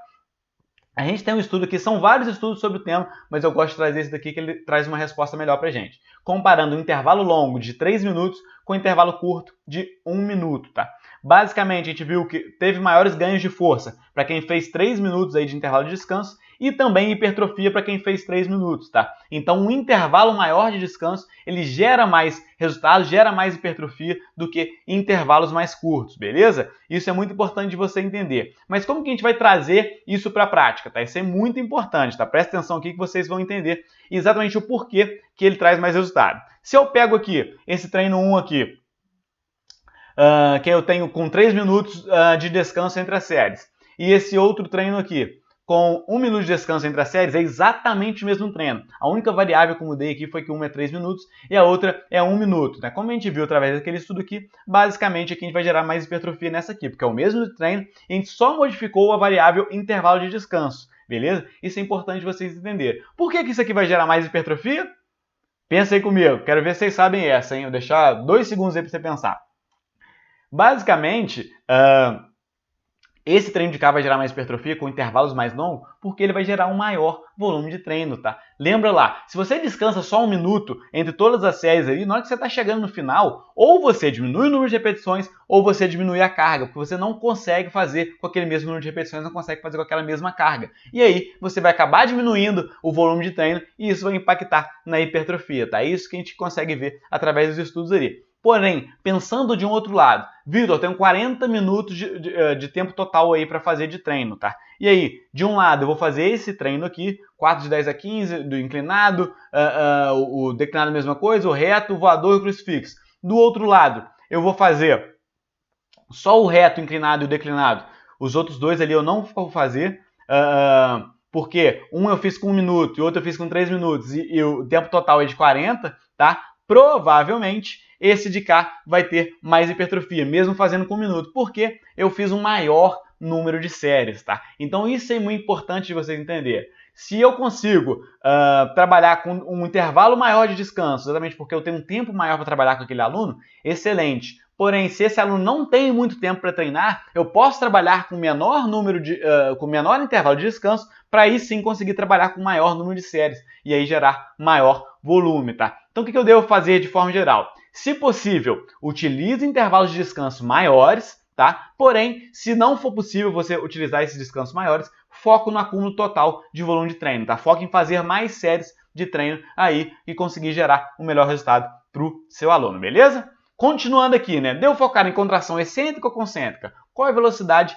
A gente tem um estudo aqui, são vários estudos sobre o tema, mas eu gosto de trazer esse daqui que ele traz uma resposta melhor pra gente. Comparando um intervalo longo de 3 minutos com um intervalo curto de 1 minuto, tá? Basicamente, a gente viu que teve maiores ganhos de força para quem fez 3 minutos aí de intervalo de descanso e também hipertrofia para quem fez 3 minutos, tá? Então, um intervalo maior de descanso, ele gera mais resultado, gera mais hipertrofia do que intervalos mais curtos, beleza? Isso é muito importante de você entender. Mas como que a gente vai trazer isso para a prática, tá? Isso é muito importante, tá? Presta atenção aqui que vocês vão entender exatamente o porquê que ele traz mais resultado. Se eu pego aqui esse treino 1 aqui, que eu tenho com 3 minutos de descanso entre as séries, e esse outro treino aqui, com 1 minuto de descanso entre as séries, é exatamente o mesmo treino. A única variável que eu mudei aqui foi que uma é 3 minutos e a outra é 1 minuto. Né? Como a gente viu através daquele estudo aqui, basicamente aqui a gente vai gerar mais hipertrofia nessa aqui, porque é o mesmo treino e a gente só modificou a variável intervalo de descanso. Beleza? Isso é importante vocês entenderem. Por que isso aqui vai gerar mais hipertrofia? Pensa aí comigo, quero ver se vocês sabem essa, hein? Vou deixar 2 segundos aí para você pensar. Basicamente, esse treino de cá vai gerar mais hipertrofia com intervalos mais longos, porque ele vai gerar um maior volume de treino, tá? Lembra lá, se você descansa só 1 minuto entre todas as séries aí, na hora que você está chegando no final, ou você diminui o número de repetições, ou você diminui a carga, porque você não consegue fazer com aquele mesmo número de repetições, não consegue fazer com aquela mesma carga. E aí, você vai acabar diminuindo o volume de treino e isso vai impactar na hipertrofia, tá? É isso que a gente consegue ver através dos estudos ali. Porém, pensando de um outro lado, Vitor, eu tenho 40 minutos de tempo total aí para fazer de treino, tá? E aí, de um lado eu vou fazer esse treino aqui, 4 de 10 a 15, do inclinado, o declinado a mesma coisa, o reto, o voador e o crucifixo. Do outro lado, eu vou fazer só o reto, o inclinado e o declinado. Os outros dois ali eu não vou fazer, porque um eu fiz com 1 minuto e o outro eu fiz com 3 minutos e o tempo total é de 40, tá? Provavelmente esse de cá vai ter mais hipertrofia, mesmo fazendo com 1 minuto, porque eu fiz um maior número de séries, tá? Então isso é muito importante de vocês entenderem. Se eu consigo trabalhar com um intervalo maior de descanso, exatamente porque eu tenho um tempo maior para trabalhar com aquele aluno, excelente. Porém, se esse aluno não tem muito tempo para treinar, eu posso trabalhar com menor intervalo de descanso, para aí sim conseguir trabalhar com maior número de séries e aí gerar maior volume, tá? Então o que eu devo fazer de forma geral? Se possível, utilize intervalos de descanso maiores, tá? Porém, se não for possível você utilizar esses descansos maiores, foco no acúmulo total de volume de treino, tá? Foco em fazer mais séries de treino aí e conseguir gerar um melhor resultado para o seu aluno, beleza? Continuando aqui, né? Devo focar em contração excêntrica ou concêntrica? Qual é a velocidade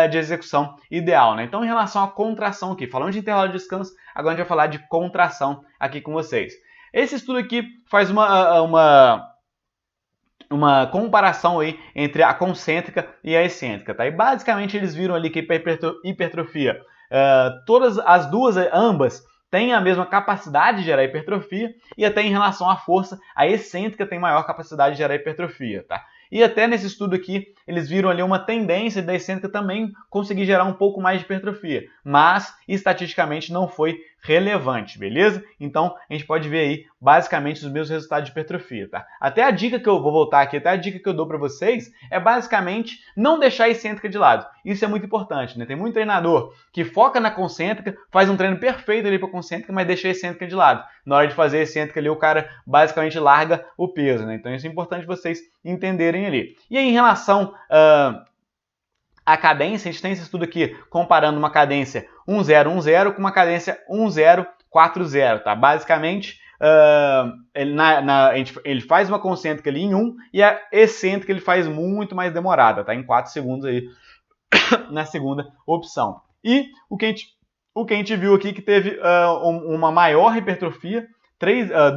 de execução ideal, né? Então, em relação à contração aqui, falando de intervalo de descanso, agora a gente vai falar de contração aqui com vocês. Esse estudo aqui faz uma comparação aí entre a concêntrica e a excêntrica, tá? E basicamente eles viram ali que a hipertrofia, todas as duas, ambas, têm a mesma capacidade de gerar hipertrofia e até em relação à força, a excêntrica tem maior capacidade de gerar hipertrofia, tá? E até nesse estudo aqui, eles viram ali uma tendência da excêntrica também conseguir gerar um pouco mais de hipertrofia, mas estatisticamente não foi relevante, beleza? Então, a gente pode ver aí, basicamente, os meus resultados de hipertrofia, tá? Até a dica que eu vou voltar aqui, até a dica que eu dou para vocês é basicamente não deixar a excêntrica de lado. Isso é muito importante, né? Tem muito treinador que foca na concêntrica, faz um treino perfeito ali para concêntrica, mas deixa a excêntrica de lado. Na hora de fazer a excêntrica ali, o cara basicamente larga o peso, né? Então, isso é importante vocês entenderem ali. E aí, em relação a cadência, a gente tem esse estudo aqui comparando uma cadência 1-0-1-0 com uma cadência 1-0-4-0, tá? Basicamente, ele faz uma concêntrica ali em 1 e a excêntrica ele faz muito mais demorada, tá? Em 4 segundos aí na segunda opção. E o que a gente viu aqui que teve uma maior hipertrofia,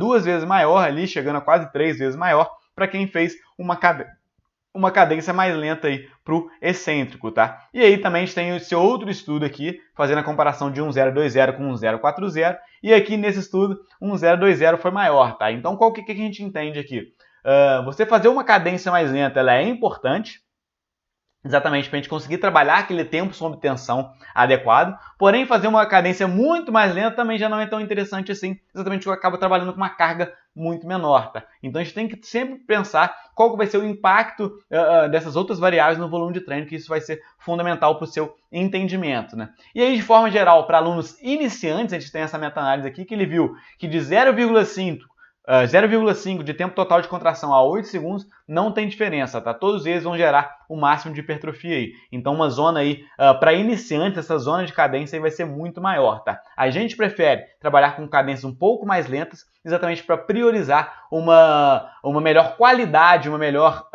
2 vezes maior ali, chegando a quase 3 vezes maior, para quem fez uma cadência mais lenta aí para o excêntrico, tá? E aí também a gente tem esse outro estudo aqui, fazendo a comparação de 1-0-2-0 com 1-0-4-0, e aqui nesse estudo 1-0-2-0 foi maior, tá? Então qual que a gente entende aqui? Você fazer uma cadência mais lenta, ela é importante, exatamente para a gente conseguir trabalhar aquele tempo sob tensão adequado, porém fazer uma cadência muito mais lenta também já não é tão interessante assim, exatamente porque acaba trabalhando com uma carga muito menor, tá? Então a gente tem que sempre pensar qual vai ser o impacto dessas outras variáveis no volume de treino, que isso vai ser fundamental para o seu entendimento, né? E aí, de forma geral, para alunos iniciantes, a gente tem essa meta-análise aqui que ele viu que de 0,5 de tempo total de contração a 8 segundos não tem diferença, tá? Todos eles vão gerar o máximo de hipertrofia aí. Então uma zona aí, para iniciantes, essa zona de cadência aí vai ser muito maior, tá? A gente prefere trabalhar com cadências um pouco mais lentas, exatamente para priorizar uma melhor qualidade, uma melhor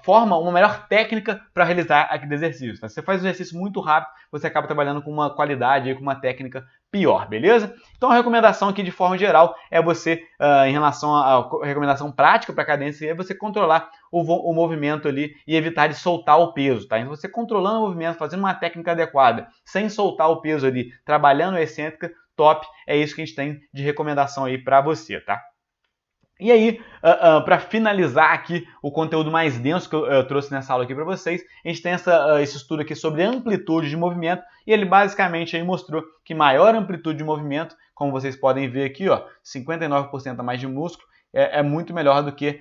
forma, uma melhor técnica para realizar aquele exercício. Tá? Se você faz um exercício muito rápido, você acaba trabalhando com uma qualidade, com uma técnica pior, beleza? Então a recomendação aqui de forma geral é você, em relação à recomendação prática para a cadência, é você controlar o movimento ali e evitar de soltar o peso, tá? Então você controlando o movimento, fazendo uma técnica adequada, sem soltar o peso ali, trabalhando a excêntrica, top, é isso que a gente tem de recomendação aí para você, tá? E aí, para finalizar aqui o conteúdo mais denso que eu trouxe nessa aula aqui para vocês, a gente tem esse estudo aqui sobre amplitude de movimento, e ele basicamente aí mostrou que maior amplitude de movimento, como vocês podem ver aqui, ó, 59% a mais de músculo, é muito melhor do que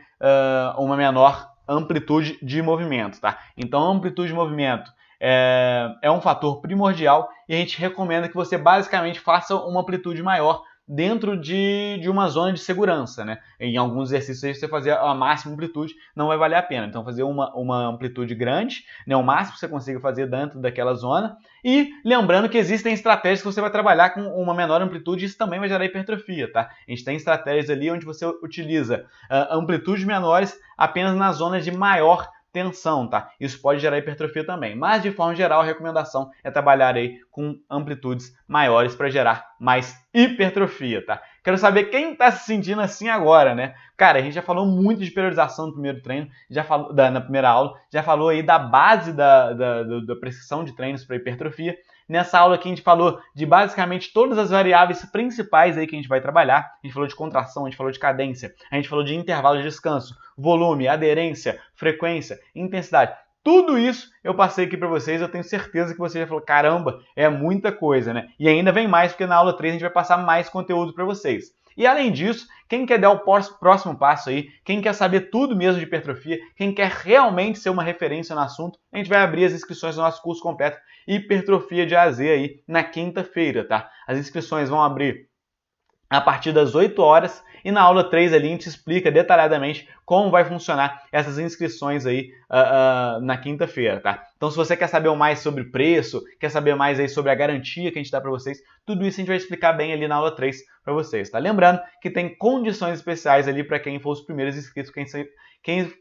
uma menor amplitude de movimento, tá? Então, a amplitude de movimento é um fator primordial e a gente recomenda que você basicamente faça uma amplitude maior dentro de uma zona de segurança, né? Em alguns exercícios você fazer a máxima amplitude não vai valer a pena. Então fazer uma amplitude grande, né? O máximo que você consiga fazer dentro daquela zona. E lembrando que existem estratégias que você vai trabalhar com uma menor amplitude e isso também vai gerar hipertrofia, tá? A gente tem estratégias ali onde você utiliza amplitudes menores apenas nas zonas de maior tensão, tá? Isso pode gerar hipertrofia também, mas de forma geral a recomendação é trabalhar aí com amplitudes maiores para gerar mais hipertrofia, tá? Quero saber quem está se sentindo assim agora, né? Cara, a gente já falou muito de periodização no primeiro treino, já falou na primeira aula, já falou aí da base da prescrição de treinos para hipertrofia. Nessa aula aqui a gente falou de basicamente todas as variáveis principais aí que a gente vai trabalhar. A gente falou de contração, a gente falou de cadência, a gente falou de intervalo de descanso, volume, aderência, frequência, intensidade. Tudo isso eu passei aqui para vocês, eu tenho certeza que você já falou, caramba, é muita coisa, né? E ainda vem mais, porque na aula 3 a gente vai passar mais conteúdo para vocês. E além disso, quem quer dar o próximo passo aí, quem quer saber tudo mesmo de hipertrofia, quem quer realmente ser uma referência no assunto, a gente vai abrir as inscrições do nosso curso completo Hipertrofia de A a Z aí na quinta-feira, tá? As inscrições vão abrir a partir das 8 horas e na aula 3 ali a gente explica detalhadamente como vai funcionar essas inscrições aí na quinta-feira, tá? Então se você quer saber mais sobre preço, quer saber mais aí sobre a garantia que a gente dá para vocês, tudo isso a gente vai explicar bem ali na aula 3 para vocês, tá? Lembrando que tem condições especiais ali para quem for os primeiros inscritos,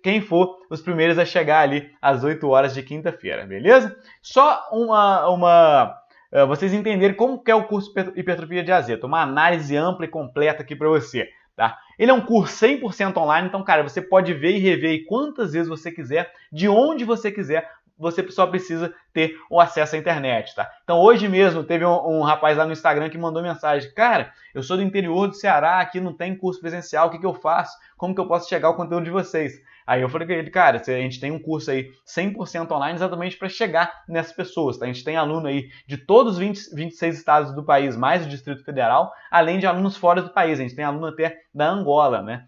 quem for os primeiros a chegar ali às 8 horas de quinta-feira, beleza? Só vocês entenderem como que é o curso Hipertrofia de A a Z, uma análise ampla e completa aqui para você, tá? Ele é um curso 100% online, então, cara, você pode ver e rever quantas vezes você quiser, de onde você quiser, você só precisa ter o acesso à internet, tá? Então, hoje mesmo, teve um rapaz lá no Instagram que mandou mensagem, cara, eu sou do interior do Ceará, aqui não tem curso presencial, o que eu faço? Como que eu posso chegar ao conteúdo de vocês? Aí eu falei com ele, cara, a gente tem um curso aí 100% online exatamente para chegar nessas pessoas, tá? A gente tem aluno aí de todos os 26 estados do país, mais o Distrito Federal, além de alunos fora do país. A gente tem aluno até da Angola, né?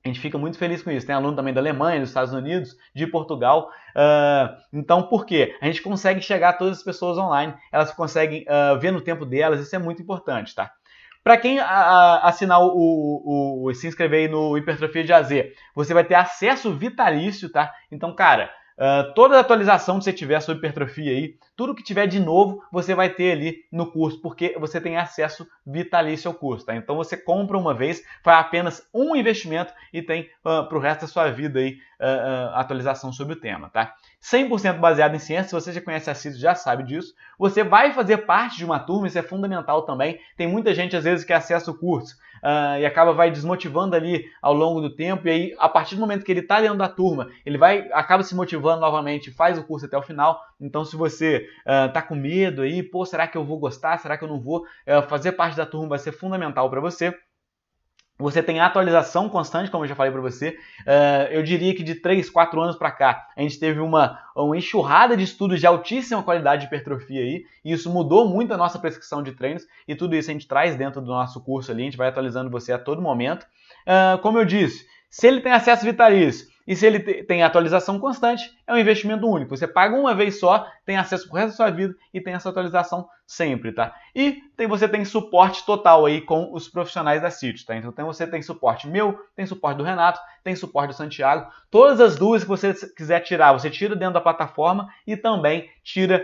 A gente fica muito feliz com isso. Tem aluno também da Alemanha, dos Estados Unidos, de Portugal. Então, por quê? A gente consegue chegar a todas as pessoas online, elas conseguem ver no tempo delas, isso é muito importante, tá? Para quem assinar se inscrever aí no Hipertrofia de AZ, você vai ter acesso vitalício, tá? Então, cara, toda a atualização que você tiver sobre hipertrofia aí, tudo que tiver de novo, você vai ter ali no curso, porque você tem acesso vitalício ao curso, tá? Então você compra uma vez, faz apenas um investimento e tem para o resto da sua vida aí atualização sobre o tema, tá? 100% baseado em ciência, se você já conhece a CIS, já sabe disso. Você vai fazer parte de uma turma, isso é fundamental também. Tem muita gente, às vezes, que acessa o curso e vai desmotivando ali ao longo do tempo, e aí, a partir do momento que ele está dentro da turma, ele acaba se motivando novamente, faz o curso até o final. Então, se você está com medo aí, pô, será que eu vou gostar? Será que eu não vou? Fazer parte da turma vai ser fundamental para você. Você tem atualização constante, como eu já falei para você. Eu diria que de 3, 4 anos para cá, a gente teve uma enxurrada de estudos de altíssima qualidade de hipertrofia aí, e isso mudou muito a nossa prescrição de treinos, e tudo isso a gente traz dentro do nosso curso ali, a gente vai atualizando você a todo momento. Como eu disse, se ele tem acesso vitalício e se ele tem atualização constante, é um investimento único. Você paga uma vez só, tem acesso pro resto da sua vida e tem essa atualização sempre, tá? E você tem suporte total aí com os profissionais da CITES, tá? Então você tem suporte meu, tem suporte do Renato, tem suporte do Santiago. Todas as dúvidas que você quiser tirar, você tira dentro da plataforma e também tira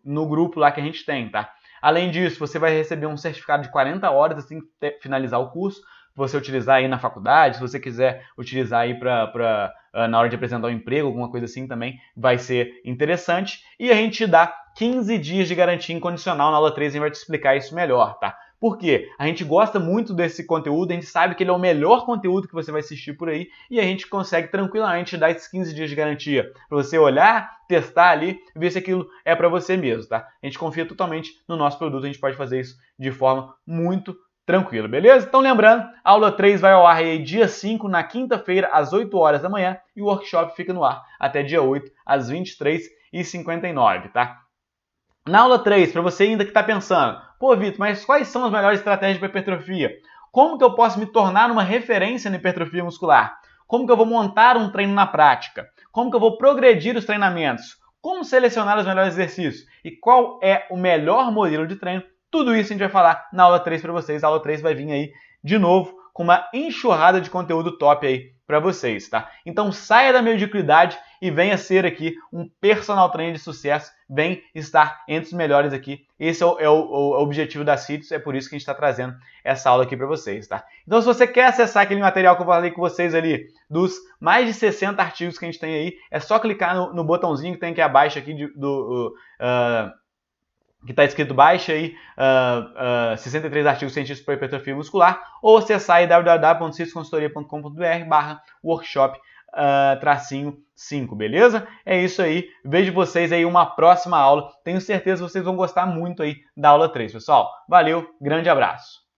no grupo lá que a gente tem, tá? Além disso, você vai receber um certificado de 40 horas assim que finalizar o curso, você utilizar aí na faculdade, se você quiser utilizar aí na hora de apresentar um emprego, alguma coisa assim também vai ser interessante. E a gente te dá 15 dias de garantia incondicional. Na aula 3 a gente vai te explicar isso melhor, tá? Por quê? A gente gosta muito desse conteúdo, a gente sabe que ele é o melhor conteúdo que você vai assistir por aí e a gente consegue tranquilamente dar esses 15 dias de garantia para você olhar, testar ali, ver se aquilo é para você mesmo, tá? A gente confia totalmente no nosso produto, a gente pode fazer isso de forma muito tranquilo, beleza? Então lembrando, a aula 3 vai ao ar aí dia 5, na quinta-feira, às 8 horas da manhã, e o workshop fica no ar até dia 8, às 23h59, tá? Na aula 3, para você ainda que está pensando, pô, Vitor, mas quais são as melhores estratégias para hipertrofia? Como que eu posso me tornar uma referência na hipertrofia muscular? Como que eu vou montar um treino na prática? Como que eu vou progredir os treinamentos? Como selecionar os melhores exercícios? E qual é o melhor modelo de treino? Tudo isso a gente vai falar na aula 3 para vocês. A aula 3 vai vir aí de novo com uma enxurrada de conteúdo top aí para vocês, tá? Então saia da mediocridade e venha ser aqui um personal trainer de sucesso. Vem estar entre os melhores aqui. Esse é o objetivo da CITES, é por isso que a gente está trazendo essa aula aqui para vocês, tá? Então se você quer acessar aquele material que eu falei com vocês ali, dos mais de 60 artigos que a gente tem aí, é só clicar no botãozinho que tem aqui abaixo aqui que está escrito baixa aí 63 artigos científicos para hipertrofia muscular, ou acessar aí www.citesconsultoria.com.br/workshop tracinho 5, beleza? É isso aí, vejo vocês aí uma próxima aula, tenho certeza que vocês vão gostar muito aí da aula 3, pessoal. Valeu, grande abraço!